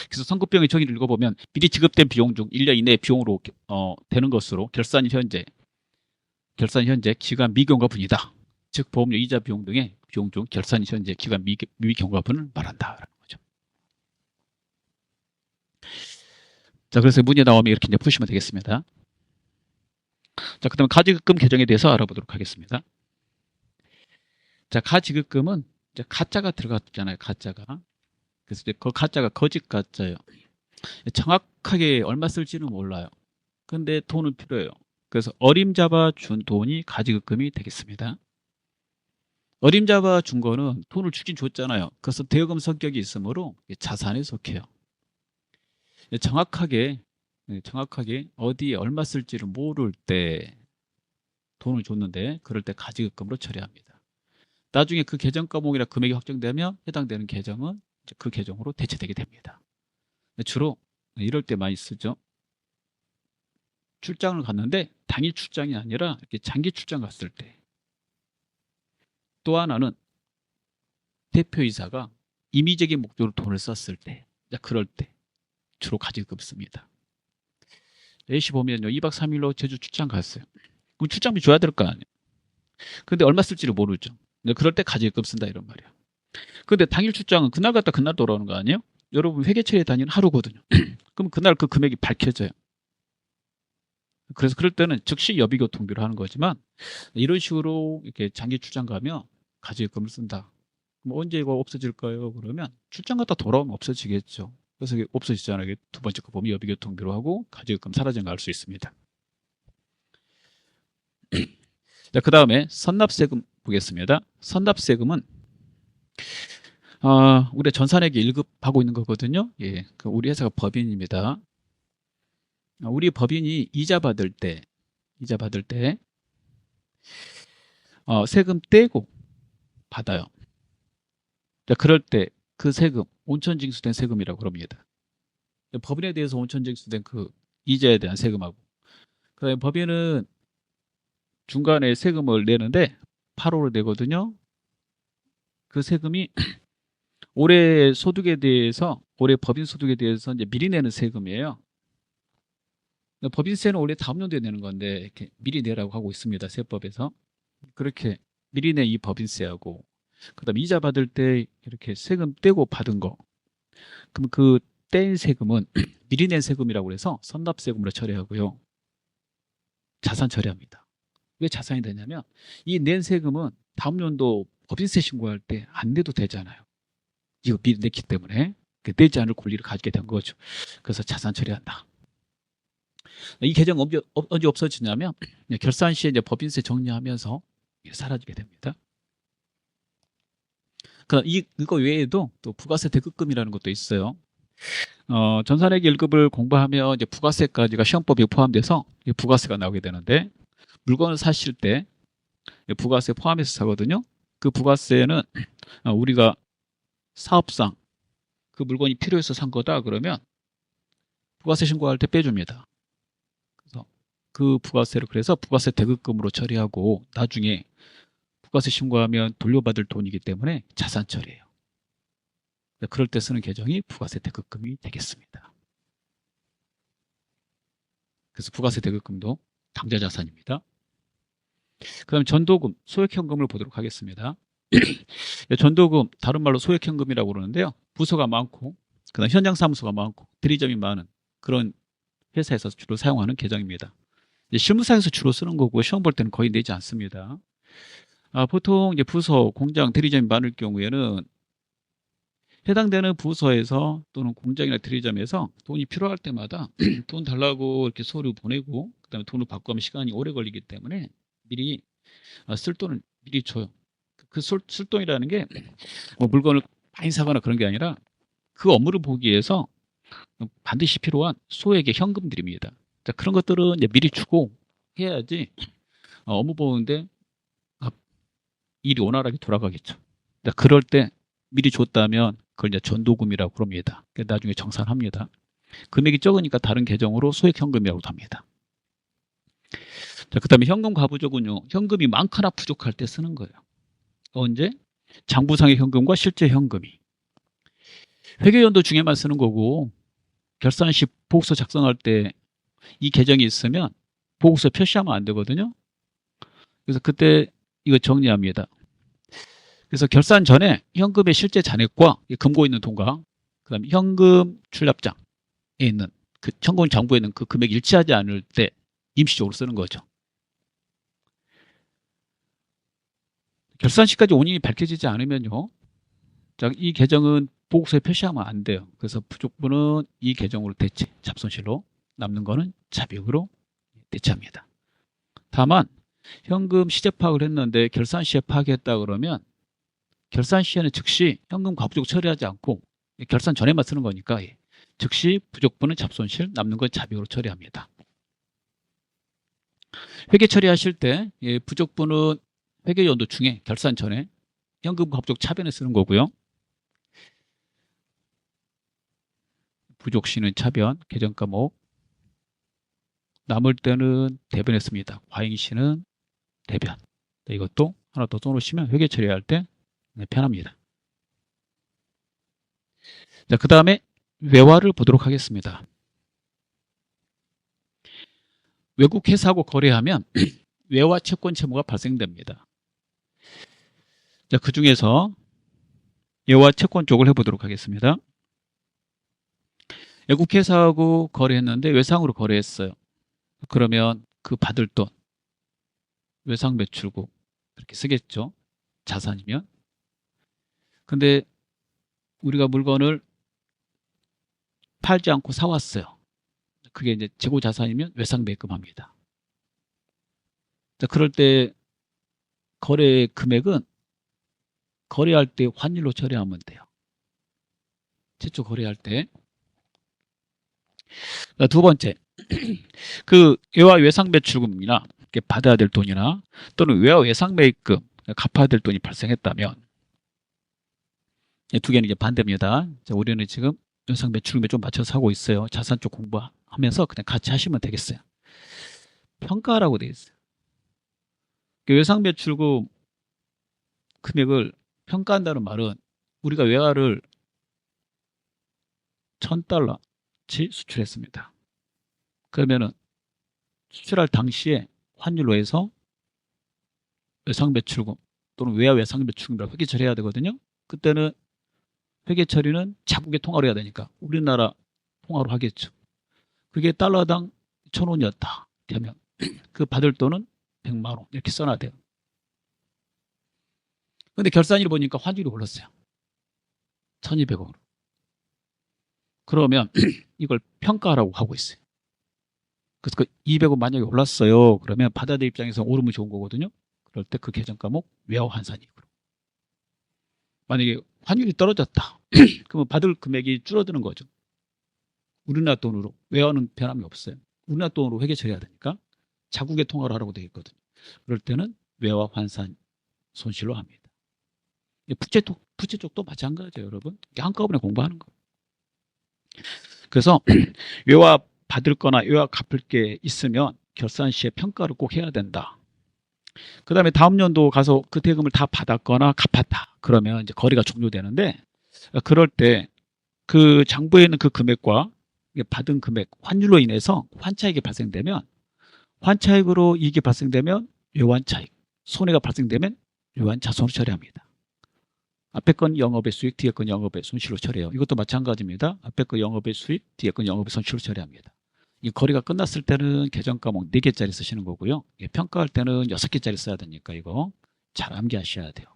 그래서 선급비용의 정의를 읽어보면 미리 지급된 비용 중 1년 이내 비용으로 되는 것으로 결산 현재 기간 미경과분이다. 즉 보험료 이자 비용 등의 비용 중 결산 현재 기간 미경과분을 말한다라는 거죠. 자, 그래서 문제 나오면 이렇게 이제 푸시면 되겠습니다. 자, 그다음에 가지급금 개정에 대해서 알아보도록 하겠습니다. 자, 가지급금은 이제 가짜가 들어갔잖아요. 가짜가. 그래서 이제 그 가짜가 거짓 가짜예요. 정확하게 얼마 쓸지는 몰라요. 근데 돈은 필요해요. 그래서 어림잡아 준 돈이 가지급금이 되겠습니다. 어림잡아 준 거는 돈을 주긴 줬잖아요. 그래서 대여금 성격이 있으므로 자산에 속해요. 정확하게 어디에 얼마 쓸지를 모를 때 돈을 줬는데 그럴 때 가지급금으로 처리합니다. 나중에 그 계정 과목이나 금액이 확정되면 해당되는 계정은 그 계정으로 대체되게 됩니다. 주로 이럴 때 많이 쓰죠. 출장을 갔는데 당일 출장이 아니라 이렇게 장기 출장 갔을 때. 또 하나는 대표이사가 임의적인 목적으로 돈을 썼을 때, 그럴 때 주로 가지급금 씁니다. A씨 보면요, 2박 3일로 제주 출장 갔어요. 그럼 출장비 줘야 될 거 아니에요. 근데 얼마 쓸지를 모르죠. 그럴 때 가지급금 쓴다 이런 말이에요. 근데 당일 출장은 그날 갔다 그날 돌아오는 거 아니에요? 여러분 회계처리에 다니는 하루거든요. 그럼 그날 그 금액이 밝혀져요. 그래서 그럴 때는 즉시 여비교통비로 하는 거지만 이런 식으로 이렇게 장기 출장 가면 가지급금을 쓴다. 그럼 언제 이거 없어질까요? 그러면 출장 갔다 돌아오면 없어지겠죠. 그래서 이게 없어지잖아요. 이게 두 번째 거 보면 여비교통비로 하고 가지급금 사라진 거 알 수 있습니다. 자, 그 다음에 선납세금 보겠습니다. 선납세금은 우리 전산회계 1급 하고 있는 거거든요. 예, 우리 회사가 법인입니다. 우리 법인이 이자 받을 때 세금 떼고 받아요. 자, 그럴 때 그 세금 온천징수된 세금이라고 그럽니다. 법인에 대해서 온천징수된 그 이자에 대한 세금하고, 그다음에 법인은 중간에 세금을 내는데 8월로 내거든요. 그 세금이 올해 소득에 대해서, 올해 법인 소득에 대해서 이제 미리 내는 세금이에요. 법인세는 원래 다음 연도에 내는 건데 이렇게 미리 내라고 하고 있습니다. 세법에서. 그렇게 미리 낸 이 법인세하고, 그다음 이자 받을 때 이렇게 세금 떼고 받은 거, 그럼 그 뗀 세금은 미리 낸 세금이라고 해서 선납세금으로 처리하고요. 자산 처리합니다. 왜 자산이 되냐면 이 낸 세금은 다음 연도 법인세 신고할 때 안 내도 되잖아요. 이거 미리 냈기 때문에 내지 않을 권리를 가지게 된 거죠. 그래서 자산 처리한다. 이 개정 언제 없어지냐면 결산 시에 이제 법인세 정리하면서 사라지게 됩니다. 이거 외에도 또 부가세 대급금이라는 것도 있어요. 전산회계 1급을 공부하면 이제 부가세까지가 시험법에 포함돼서 부가세가 나오게 되는데, 물건을 사실 때 부가세 포함해서 사거든요. 그 부가세는 우리가 사업상 그 물건이 필요해서 산 거다 그러면 부가세 신고할 때 빼줍니다. 그래서 그 부가세를 그래서 부가세 대급금으로 처리하고, 나중에 부가세 신고하면 돌려받을 돈이기 때문에 자산 처리해요. 그럴 때 쓰는 계정이 부가세 대급금이 되겠습니다. 그래서 부가세 대급금도 당좌자산입니다. 그 다음 전도금, 소액현금을 보도록 하겠습니다. 전도금, 다른 말로 소액현금이라고 그러는데요. 부서가 많고, 그 다음 현장 사무소가 많고, 대리점이 많은 그런 회사에서 주로 사용하는 계정입니다. 실무상에서 주로 쓰는 거고, 시험 볼 때는 거의 내지 않습니다. 보통 이제 부서, 공장, 대리점이 많을 경우에는 해당되는 부서에서 또는 공장이나 대리점에서 돈이 필요할 때마다 돈 달라고 이렇게 서류 보내고, 그다음에 돈을 받고 하면 시간이 오래 걸리기 때문에 미리 쓸 돈을 미리 줘요. 그 쓸 돈이라는 게 뭐 물건을 많이 사거나 그런 게 아니라 그 업무를 보기 위해서 반드시 필요한 소액의 현금들입니다. 자, 그런 것들은 이제 미리 주고 해야지 업무 보는데 일이 원활하게 돌아가겠죠. 자, 그럴 때 미리 줬다면 그걸 이제 전도금이라고 그럽니다. 나중에 정산합니다. 금액이 적으니까 다른 계정으로 소액현금이라고도 합니다. 자, 그 다음에 현금 가부족은요, 현금이 많거나 부족할 때 쓰는 거예요. 언제? 장부상의 현금과 실제 현금이. 회계연도 중에만 쓰는 거고, 결산 시 보고서 작성할 때 이 계정이 있으면 보고서 표시하면 안 되거든요. 그래서 그때 이거 정리합니다. 그래서 결산 전에 현금의 실제 잔액과 금고 있는 돈과 그다음에 현금 출납장에 있는 그 현금 장부에 있는 그 금액이 일치하지 않을 때 임시적으로 쓰는 거죠. 결산 시까지 원인이 밝혀지지 않으면요, 자, 이 계정은 보고서에 표시하면 안 돼요. 그래서 부족분은 이 계정으로 대체, 잡손실로, 남는 거는 자비익으로 대체합니다. 다만 현금 시제 파악을 했는데 결산 시에 파악했다 그러면 결산 시에는 즉시 현금 과부족 처리하지 않고 결산 전에만 쓰는 거니까 즉시 부족분은 잡손실, 남는 건 자비익으로 처리합니다. 회계 처리하실 때 부족분은 회계 연도 중에 결산 전에 현금 과부족 차변에 쓰는 거고요. 부족 시는 차변, 계정 과목, 남을 때는 대변에 씁니다. 과잉 시는 대변. 이것도 하나 더 써놓으시면 회계 처리할 때 편합니다. 자, 그 다음에 외화를 보도록 하겠습니다. 외국 회사하고 거래하면 외화 채권 채무가 발생됩니다. 자, 그 중에서 외화 채권 쪽을 해보도록 하겠습니다. 외국 회사하고 거래했는데 외상으로 거래했어요. 그러면 그 받을 돈, 외상 매출국 이렇게 쓰겠죠. 자산이면. 근데 우리가 물건을 팔지 않고 사왔어요. 그게 이제 재고 자산이면 외상 매금합니다. 자, 그럴 때 거래 금액은 거래할 때 환율로 처리하면 돼요. 최초 거래할 때. 자, 두 번째, 그 외화 외상 매출금이나 받아야 될 돈이나 또는 외화 외상 매입금 갚아야 될 돈이 발생했다면, 두 개는 이제 반대입니다. 자, 우리는 지금 외상 매출금에 좀 맞춰서 하고 있어요. 자산 쪽 공부하면서 그냥 같이 하시면 되겠어요. 평가라고 되어 있어요. 외상 매출금 금액을 평가한다는 말은 우리가 외화를 1,000달러치 수출했습니다. 그러면은 수출할 당시에 환율로 해서 외상 매출금 또는 외화 외상 매출금이라고 회계 처리해야 되거든요. 그때는 회계 처리는 자국의 통화로 해야 되니까 우리나라 통화로 하겠죠. 그게 달러당 1,000원이었다. 하면 그 받을 돈은 100만 원 이렇게 써놔야 돼요. 근데 결산일 보니까 환율이 올랐어요. 1,200원으로. 그러면 이걸 평가라고 하고 있어요. 그래서 그 200원 만약에 올랐어요. 그러면 받아들 입장에서 오르면 좋은 거거든요. 그럴 때 그 계정 과목 외화 환산이익으로. 만약에 환율이 떨어졌다. 그러면 받을 금액이 줄어드는 거죠. 우리나라 돈으로. 외화는 변함이 없어요. 우리나라 돈으로 회계 처리해야 되니까 자국의 통화를 하라고 되어 있거든요. 그럴 때는 외화 환산 손실로 합니다. 부채 쪽도 마찬가지예요, 여러분. 한꺼번에 공부하는 거. 그래서 외화 받을 거나 외화 갚을 게 있으면 결산 시에 평가를 꼭 해야 된다. 그 다음에 다음 연도 가서 그 대금을 다 받았거나 갚았다. 그러면 이제 거래가 종료되는데, 그럴 때 그 장부에 있는 그 금액과 받은 금액, 환율로 인해서 환차익이 발생되면, 환차익으로 이익이 발생되면 외환차익, 손해가 발생되면 외환자손으로 처리합니다. 앞에 건 영업의 수익, 뒤에 건 영업의 손실로 처리해요. 이것도 마찬가지입니다. 앞에 건 영업의 수익, 뒤에 건 영업의 손실로 처리합니다. 이 거래가 끝났을 때는 계정 과목 4개짜리 쓰시는 거고요. 평가할 때는 6개짜리 써야 되니까 이거 잘 암기하셔야 돼요.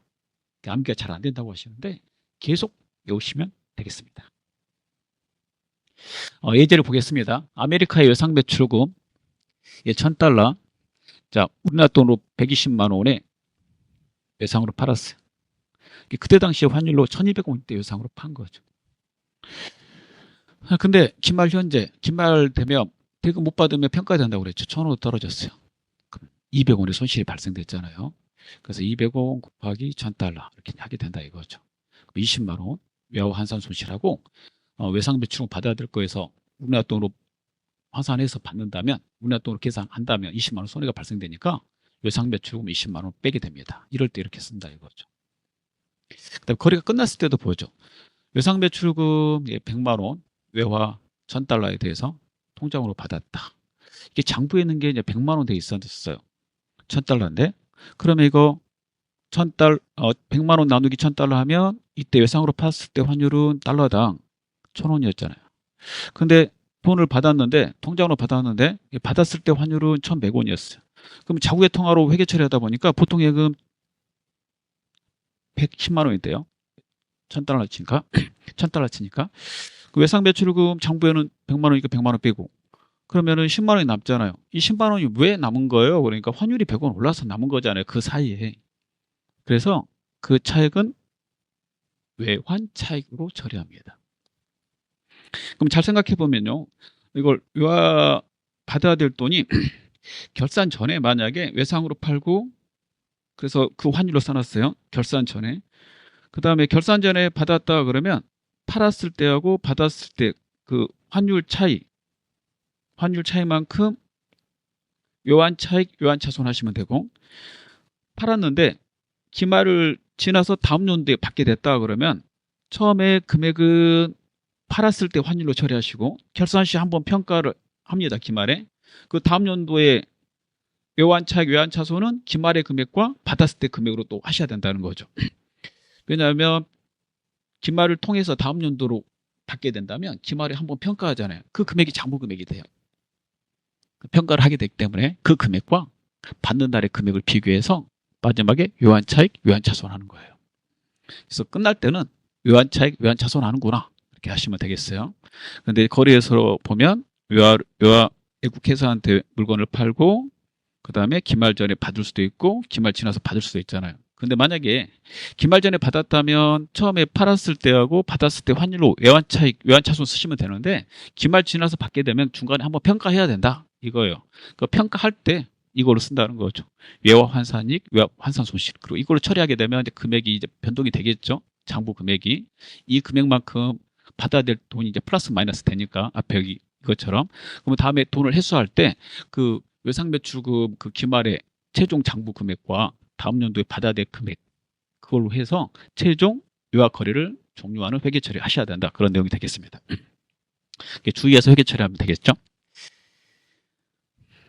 암기가 잘 안 된다고 하시는데 계속 외우시면 되겠습니다. 예제를 보겠습니다. 아메리카의 외상 매출금 1,000달러. 자, 우리나라 돈으로 120만 원에 외상으로 팔았어요. 그때 당시에 환율로 1,200원대 외상으로 판 거죠. 근데 기말 현재, 기말 되면 대금 못 받으면 평가된다고 그랬죠. 1,000원 떨어졌어요. 그럼 200원의 손실이 발생됐잖아요. 그래서 200원 곱하기 1,000달러 이렇게 하게 된다 이거죠. 20만 원 외화 환산 손실하고 외상 매출금 받아야 될 거에서 우리나라 돈으로 환산해서 받는다면 우리나라 돈으로 계산한다면 20만 원 손해가 발생되니까 외상 매출금 20만 원 빼게 됩니다. 이럴 때 이렇게 쓴다 이거죠. 그다음에 거래가 끝났을 때도 보죠. 외상 매출금 100만 원 외화 1,000달러에 대해서 통장으로 받았다. 이게 장부에 있는 게 이제 100만 원 돼 있었어요. 1,000달러인데 그러면 이거 100만 원 나누기 1,000달러 하면 이때 외상으로 팔았을 때 환율은 달러당 1,000원이었잖아요. 근데 돈을 받았는데 통장으로 받았는데 받았을 때 환율은 1,100원이었어요. 그럼 자국의 통화로 회계 처리하다 보니까 보통 예금 110만 원인데요. 1,000달러 치니까 1,000달러 치니까 그 외상 매출금 장부에는 100만 원이니까 100만 원 빼고 그러면은 10만 원이 남잖아요. 이 10만 원이 왜 남은 거예요? 그러니까 환율이 100원 올라서 남은 거잖아요. 그 사이에. 그래서 그 차액은 외환 차익으로 처리합니다. 그럼 잘 생각해 보면요. 이걸 외화 받아야 될 돈이 결산 전에 만약에 외상으로 팔고 그래서 그 환율로 써놨어요. 결산 전에. 그 다음에 결산 전에 받았다 그러면 팔았을 때하고 받았을 때 그 환율 차이만큼 외환 차익, 외환 차손 하시면 되고 팔았는데 기말을 지나서 다음 연도에 받게 됐다 그러면 처음에 금액은 팔았을 때 환율로 처리하시고 결산 시 한번 평가를 합니다. 기말에. 그 다음 연도에 외환 차익, 외환 차손은 기말의 금액과 받았을 때 금액으로 또 하셔야 된다는 거죠. 왜냐하면 기말을 통해서 다음 연도로 받게 된다면 기말에 한번 평가하잖아요. 그 금액이 장부 금액이 돼요. 평가를 하게 되기 때문에 그 금액과 받는 날의 금액을 비교해서 마지막에 외환 차익, 외환 차손하는 거예요. 그래서 끝날 때는 외환 차익, 외환 차손하는구나 이렇게 하시면 되겠어요. 그런데 거래에서 보면 외화 애국회사한테 물건을 팔고 그 다음에 기말 전에 받을 수도 있고 기말 지나서 받을 수도 있잖아요. 근데 만약에 기말 전에 받았다면 처음에 팔았을 때하고 받았을 때 환율로 외환 차익, 외환 차손 쓰시면 되는데 기말 지나서 받게 되면 중간에 한번 평가해야 된다 이거예요. 그 평가할 때 이걸로 쓴다는 거죠. 외화 환산이익, 외화 환산 손실. 그리고 이걸로 처리하게 되면 이제 금액이 이제 변동이 되겠죠. 장부 금액이 이 금액만큼 받아야 될 돈이 이제 플러스 마이너스 되니까 앞에 여기 이것처럼. 그러면 다음에 돈을 회수할 때 그 외상 매출금 그 기말의 최종 장부 금액과 다음 연도에 받아야 될 금액 그걸로 해서 최종 요약 거래를 종료하는 회계 처리하셔야 된다. 그런 내용이 되겠습니다. 주의해서 회계 처리하면 되겠죠.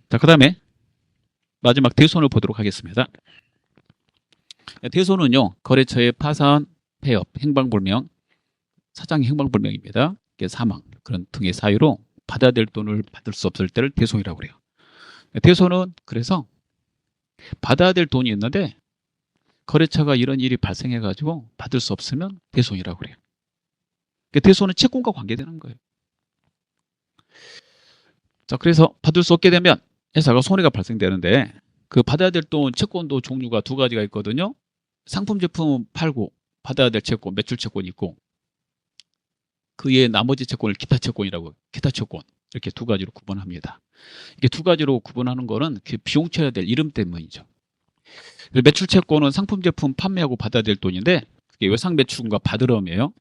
자, 그 다음에 마지막 대손을 보도록 하겠습니다. 대손은요, 거래처의 파산, 폐업, 행방불명, 사장의 행방불명입니다. 사망 그런 등의 사유로 받아야 될 돈을 받을 수 없을 때를 대손이라고 그래요. 대손은 그래서 받아야 될 돈이 있는데 거래처가 이런 일이 발생해 가지고 받을 수 없으면 대손이라고 그래요. 대손은 채권과 관계되는 거예요. 자, 그래서 받을 수 없게 되면 회사가 손해가 발생되는데 그 받아야 될 돈 채권도 종류가 두 가지가 있거든요. 상품 제품 팔고 받아야 될 채권, 매출 채권이 있고 그 외에 나머지 채권을 기타 채권이라고, 기타 채권 이렇게 두 가지로 구분합니다. 이게 두 가지로 구분하는 거는 그 비용 처리해야 될 이름 때문이죠. 매출 채권은 상품 제품 판매하고 받아야 될 돈인데 그게 외상 매출금과 받으러이에요.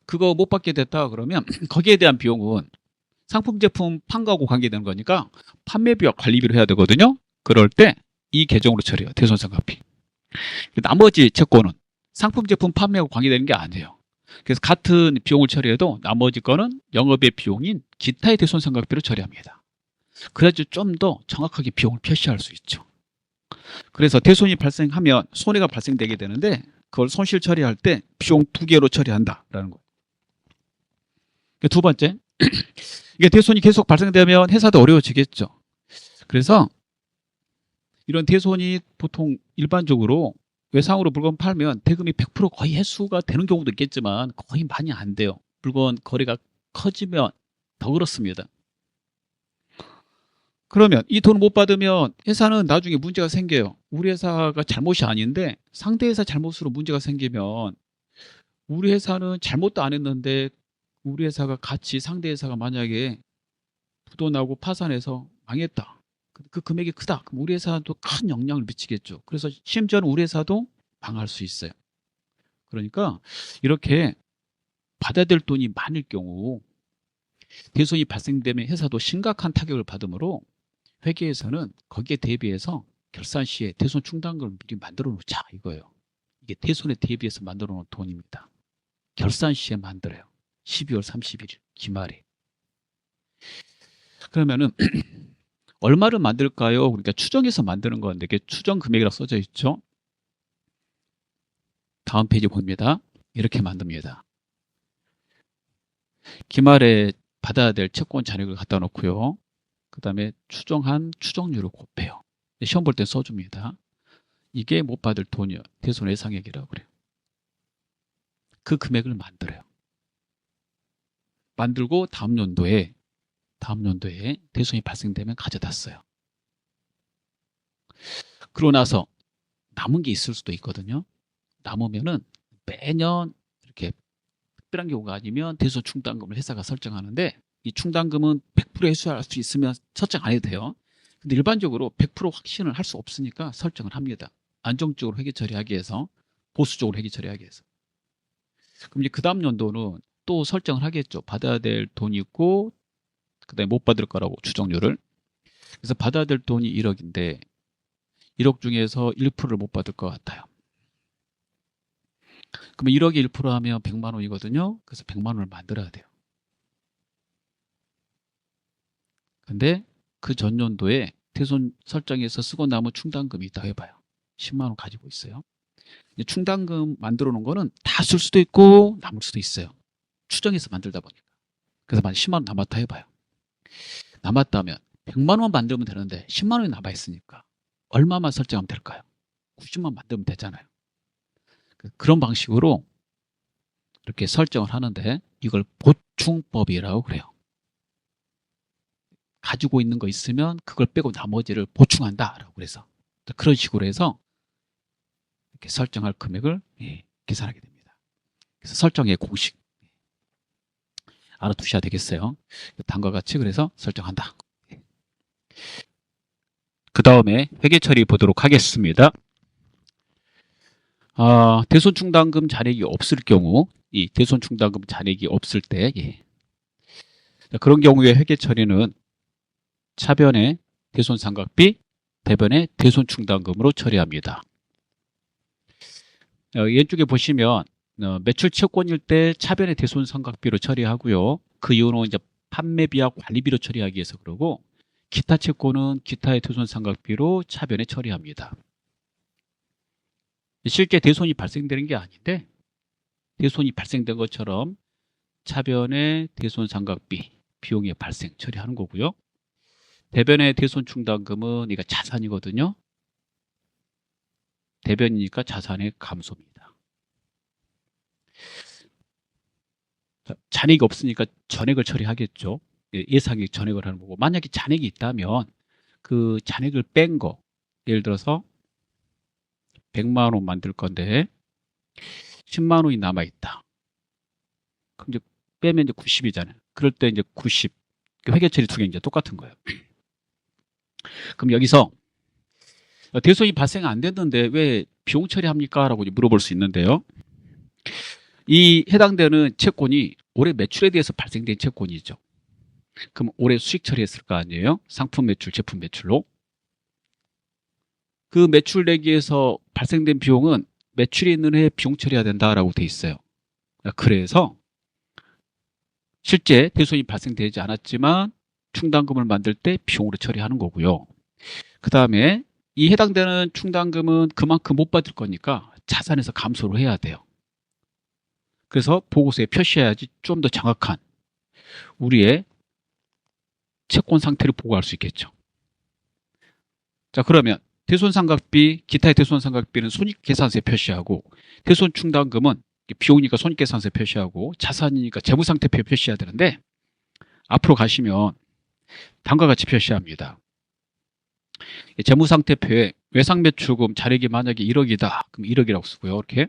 그거 못 받게 됐다 그러면 거기에 대한 비용은 상품 제품 판가하고 관계되는 거니까 판매비와 관리비를 해야 되거든요. 그럴 때 이 계정으로 처리해요. 대손상각비. 나머지 채권은 상품 제품 판매하고 관계되는 게 아니에요. 그래서 같은 비용을 처리해도 나머지 거는 영업의 비용인 기타의 대손상각비로 처리합니다. 그래야지 좀 더 정확하게 비용을 표시할 수 있죠. 그래서 대손이 발생하면 손해가 발생되게 되는데 그걸 손실 처리할 때 비용 두 개로 처리한다라는 거예요. 두 번째, 이게 대손이 계속 발생되면 회사도 어려워지겠죠. 그래서 이런 대손이 보통 일반적으로 외상으로 물건 팔면 대금이 100% 거의 회수가 되는 경우도 있겠지만 거의 많이 안 돼요. 물건 거래가 커지면 더 그렇습니다. 그러면 이 돈을 못 받으면 회사는 나중에 문제가 생겨요. 우리 회사가 잘못이 아닌데 상대 회사 잘못으로 문제가 생기면 우리 회사는 잘못도 안 했는데 우리 회사가 같이 상대 회사가 만약에 부도나고 파산해서 망했다. 그 금액이 크다. 그럼 우리 회사도 큰 영향을 미치겠죠. 그래서 심지어는 우리 회사도 망할 수 있어요. 그러니까 이렇게 받아야 될 돈이 많을 경우 대손이 발생되면 회사도 심각한 타격을 받으므로 회계에서는 거기에 대비해서 결산 시에 대손 충당금을 미리 만들어 놓자 이거예요. 이게 대손에 대비해서 만들어 놓은 돈입니다. 결산 시에 만들어요. 12월 31일 기말에. 그러면은 얼마를 만들까요? 그러니까 추정해서 만드는 건데 이게 추정 금액이라고 써져 있죠. 다음 페이지 봅니다. 이렇게 만듭니다. 기말에 받아야 될 채권 잔액을 갖다 놓고요. 그 다음에 추정한 추정률을 곱해요. 시험 볼 때 써줍니다. 이게 못 받을 돈이요. 대손 예상액이라고 그래요. 그 금액을 만들어요. 만들고 다음 연도에 대손이 발생되면 가져다 써요. 그러고 나서 남은 게 있을 수도 있거든요. 남으면은 매년 이렇게 특별한 경우가 아니면 대손 충당금을 회사가 설정하는데 이 충당금은 100% 회수할 수 있으면 설정 안 해도 돼요. 근데 일반적으로 100% 확신을 할 수 없으니까 설정을 합니다. 안정적으로 회계 처리하기 위해서, 보수적으로 회계 처리하기 위해서. 그럼 이제 그 다음 연도는 또 설정을 하겠죠. 받아야 될 돈이 있고 그다음에 못 받을 거라고 추정률을. 그래서 받아야 될 돈이 1억인데 1억 중에서 1%를 못 받을 것 같아요. 그러면 1억에 1% 하면 100만 원이거든요. 그래서 100만 원을 만들어야 돼요. 근데 그 전년도에 대손 설정에서 쓰고 남은 충당금이 있다 해봐요. 10만 원 가지고 있어요. 충당금 만들어 놓은 거는 다 쓸 수도 있고 남을 수도 있어요. 추정해서 만들다 보니까. 그래서 만약 10만 원 남았다 해봐요. 남았다면 100만 원 만들면 되는데 10만 원이 남아있으니까 얼마만 설정하면 될까요? 90만 만들면 되잖아요. 그런 방식으로 이렇게 설정을 하는데 이걸 보충법이라고 그래요. 가지고 있는 거 있으면 그걸 빼고 나머지를 보충한다라고 그래서 그런 식으로 해서 이렇게 설정할 금액을 계산하게 됩니다. 그래서 설정의 공식 알아두셔야 되겠어요. 다음과 같이 그래서 설정한다. 그 다음에 회계 처리 보도록 하겠습니다. 대손충당금 잔액이 없을 경우, 이 대손충당금 잔액이 없을 때, 예. 자, 그런 경우에 회계 처리는 차변의 대손상각비, 대변의 대손충당금으로 처리합니다. 왼쪽에 보시면 매출 채권일 때 차변의 대손상각비로 처리하고요. 그 이유는 이제 판매비와 관리비로 처리하기 위해서 그러고, 기타 채권은 기타의 대손상각비로 차변에 처리합니다. 실제 대손이 발생되는 게 아닌데, 대손이 발생된 것처럼 차변의 대손상각비 비용의 발생 처리하는 거고요. 대변의 대손충당금은 이거 자산이거든요. 대변이니까 자산의 감소입니다. 잔액이 없으니까 전액을 처리하겠죠. 예상액 전액을 하는 거고, 만약에 잔액이 있다면 그 잔액을 뺀 거, 예를 들어서 100만 원 만들 건데 10만 원이 남아 있다. 그럼 이제 빼면 이제 90이잖아요. 그럴 때 이제 90 회계 처리 두 개 이제 똑같은 거예요. 그럼 여기서 대손이 발생 안 됐는데 왜 비용 처리합니까? 라고 물어볼 수 있는데요. 이 해당되는 채권이 올해 매출에 대해서 발생된 채권이죠. 그럼 올해 수익 처리했을 거 아니에요? 상품 매출, 제품 매출로. 그 매출 내기에서 발생된 비용은 매출이 있는 해에 비용 처리해야 된다라고 돼 있어요. 그래서 실제 대손이 발생되지 않았지만 충당금을 만들 때 비용으로 처리하는 거고요. 그 다음에 이 해당되는 충당금은 그만큼 못 받을 거니까 자산에서 감소를 해야 돼요. 그래서 보고서에 표시해야지 좀 더 정확한 우리의 채권 상태를 보고할 수 있겠죠. 자, 그러면 대손상각비, 기타의 대손상각비는 손익계산서에 표시하고, 대손충당금은 비용이니까 손익계산서에 표시하고, 자산이니까 재무상태표에 표시해야 되는데, 앞으로 가시면 다음과 같이 표시합니다. 재무상태표에 외상매출금 잔액이 만약에 1억이다. 그럼 1억이라고 쓰고요. 이렇게.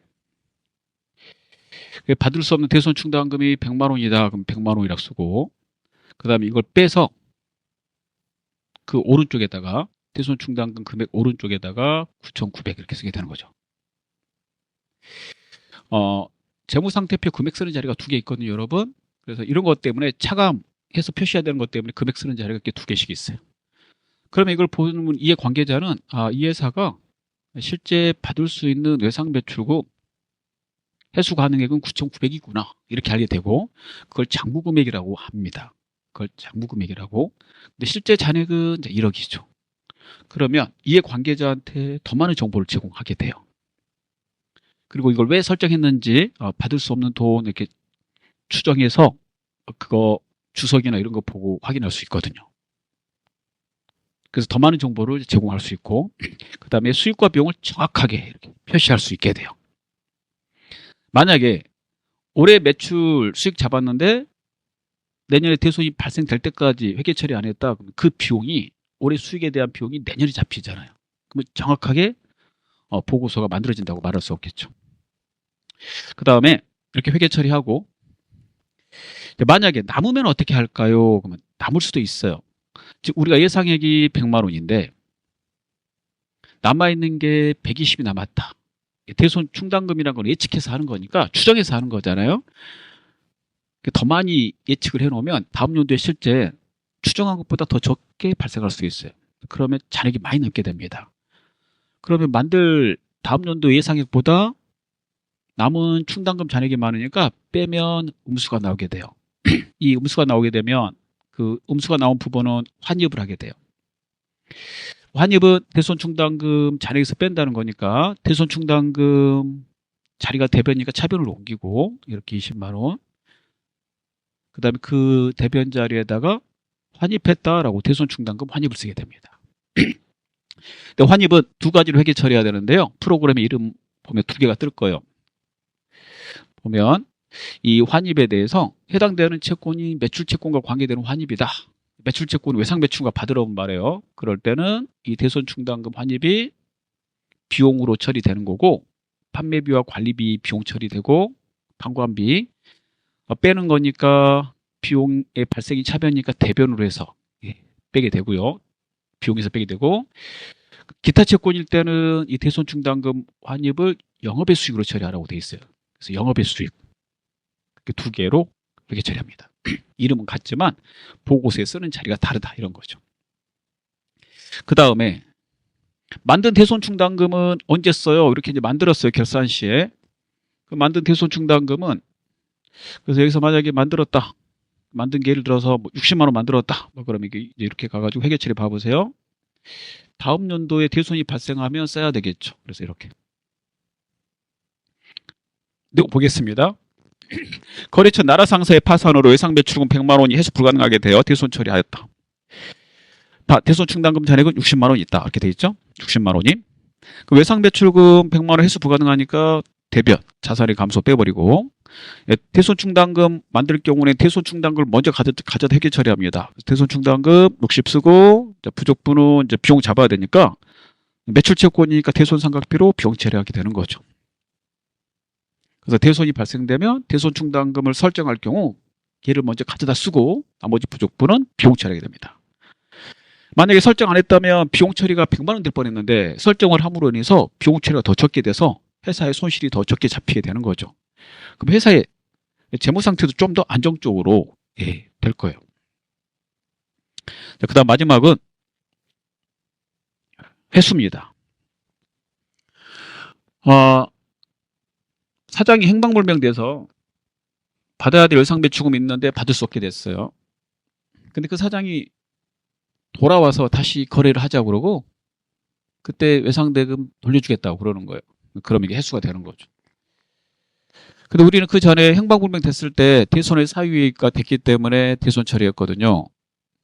받을 수 없는 대손충당금이 100만 원이다. 그럼 100만 원이라고 쓰고, 그 다음에 이걸 빼서 그 오른쪽에다가 대손충당금 금액 오른쪽에다가 9,900 이렇게 쓰게 되는 거죠. 재무상태표 금액 쓰는 자리가 두 개 있거든요, 여러분. 그래서 이런 것 때문에 차감해서 표시해야 되는 것 때문에 금액 쓰는 자리가 이렇게 두 개씩 있어요. 그러면 이걸 보는 이해 관계자는 이 회사가 실제 받을 수 있는 외상매출금 회수 가능액은 9,900이구나 이렇게 알게 되고, 그걸 장부금액이라고 합니다. 그걸 장부금액이라고. 근데 실제 잔액은 이제 1억이죠. 그러면 이해 관계자한테 더 많은 정보를 제공하게 돼요. 그리고 이걸 왜 설정했는지 받을 수 없는 돈 이렇게 추정해서 그거 주석이나 이런 거 보고 확인할 수 있거든요. 그래서 더 많은 정보를 제공할 수 있고, 그 다음에 수익과 비용을 정확하게 이렇게 표시할 수 있게 돼요. 만약에 올해 매출 수익 잡았는데 내년에 대손이 발생될 때까지 회계 처리 안 했다. 그러면 그 비용이, 올해 수익에 대한 비용이 내년에 잡히잖아요. 그러면 정확하게 보고서가 만들어진다고 말할 수 없겠죠. 그 다음에 이렇게 회계 처리하고, 만약에 남으면 어떻게 할까요? 그러면 남을 수도 있어요. 즉 우리가 예상액이 100만 원인데 남아있는 게 120이 남았다. 대손 충당금이라는 건 예측해서 하는 거니까 추정해서 하는 거잖아요. 더 많이 예측을 해놓으면 다음 연도에 실제 추정한 것보다 더 적게 발생할 수 있어요. 그러면 잔액이 많이 남게 됩니다. 그러면 만들 다음 연도 예상액보다 남은 충당금 잔액이 많으니까 빼면 음수가 나오게 돼요. 이 음수가 나오게 되면 그 음수가 나온 부분은 환입을 하게 돼요. 환입은 대손충당금 잔액에서 뺀다는 거니까 대손충당금 자리가 대변이니까 차변으로 옮기고 이렇게 20만 원. 그 다음에 그 대변 자리에다가 환입했다라고 대손충당금 환입을 쓰게 됩니다. 근데 환입은 두 가지로 회계 처리해야 되는데요. 프로그램의 이름 보면 두 개가 뜰 거예요. 보면 이 환입에 대해서 해당되는 채권이 매출 채권과 관계되는 환입이다. 매출 채권 외상 매출과 받으라고 말해요. 그럴 때는 이 대손충당금 환입이 비용으로 처리되는 거고, 판매비와 관리비 비용 처리되고, 방관비 빼는 거니까 비용의 발생이 차변이니까 대변으로 해서 빼게 되고요. 비용에서 빼게 되고, 기타 채권일 때는 이 대손충당금 환입을 영업의 수익으로 처리하라고 돼 있어요. 그래서 영업의 수익 이렇게 두 개로 이렇게 처리합니다. 이름은 같지만 보고서에 쓰는 자리가 다르다 이런 거죠. 그 다음에 만든 대손충당금은 언제 써요? 이렇게 이제 만들었어요. 결산 시에. 그 만든 대손충당금은 그래서 여기서 만약에 만들었다. 만든 게 예를 들어서 뭐 60만 원 만들었다. 뭐 그러면 이렇게 가가지고 회계처리 봐보세요. 다음 연도에 대손이 발생하면 써야 되겠죠. 그래서 이렇게. 네, 보겠습니다. 거래처 나라상사의 파산으로 외상매출금 100만 원이 회수 불가능하게 되어 대손 처리하였다. 대손충당금 잔액은 60만 원 있다. 이렇게 돼 있죠. 60만 원이. 그 외상매출금 100만 원 회수 불가능하니까 대변, 자산의 감소 빼버리고 대손충당금 만들 경우는 대손충당금을 먼저 가져다 회계 처리합니다. 대손충당금 60 쓰고 부족분은 이제 비용 잡아야 되니까 매출 채권이니까 대손삼각비로 비용 처리하게 되는 거죠. 그래서 대손이 발생되면 대손충당금을 설정할 경우 얘를 먼저 가져다 쓰고 나머지 부족분은 비용 처리하게 됩니다. 만약에 설정 안 했다면 비용 처리가 100만 원 될 뻔했는데 설정을 함으로 인해서 비용 처리가 더 적게 돼서 회사의 손실이 더 적게 잡히게 되는 거죠. 그럼 회사의 재무 상태도 좀 더 안정적으로 될 거예요. 그 다음 마지막은 회수입니다. 사장이 행방불명돼서 받아야 될 외상배출금이 있는데 받을 수 없게 됐어요. 근데 그 사장이 돌아와서 다시 거래를 하자고 그러고 그때 외상대금 돌려주겠다고 그러는 거예요. 그럼 이게 회수가 되는 거죠. 근데 우리는 그 전에 행방불명 됐을 때 대손의 사유가 됐기 때문에 대손 처리했거든요.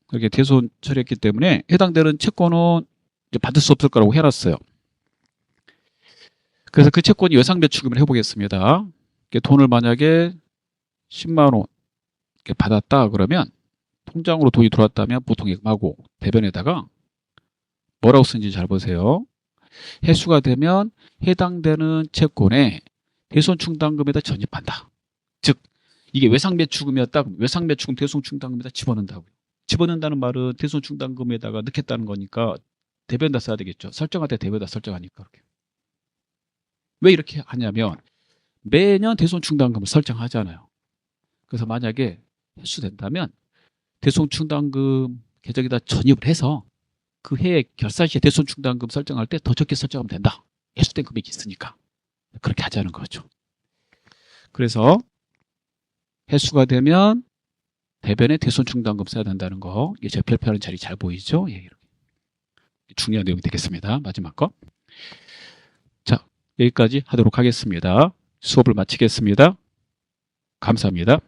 그렇게 대손 처리했기 때문에 해당되는 채권은 이제 받을 수 없을 거라고 해놨어요. 그래서 그 채권이 외상배출금을 해보겠습니다. 돈을 만약에 10만 원 받았다 그러면 통장으로 돈이 들어왔다면 보통예금하고 대변에다가 뭐라고 쓰는지 잘 보세요. 회수가 되면 해당되는 채권에 대손충당금에다 전입한다. 즉 이게 외상매출금이었다. 외상매출금 대손충당금에다 집어넣는다고요. 집어넣는다는 말은 대손충당금에다가 넣겠다는 거니까 대변에다 써야 되겠죠. 설정할 때 대변에다 설정하니까. 그렇게. 왜 이렇게 하냐면 매년 대손충당금을 설정하잖아요. 그래서 만약에 회수된다면 대손충당금 계정에다 전입을 해서 그 해에 결산 시에 대손충당금 설정할 때 더 적게 설정하면 된다. 회수된 금액이 있으니까. 그렇게 하자는 거죠. 그래서 회수가 되면 대변에 대손충당금 써야 된다는 거. 이게 제가 별표하는 자리 잘 보이죠? 예, 이렇게. 중요한 내용이 되겠습니다. 마지막 거. 자, 여기까지 하도록 하겠습니다. 수업을 마치겠습니다. 감사합니다.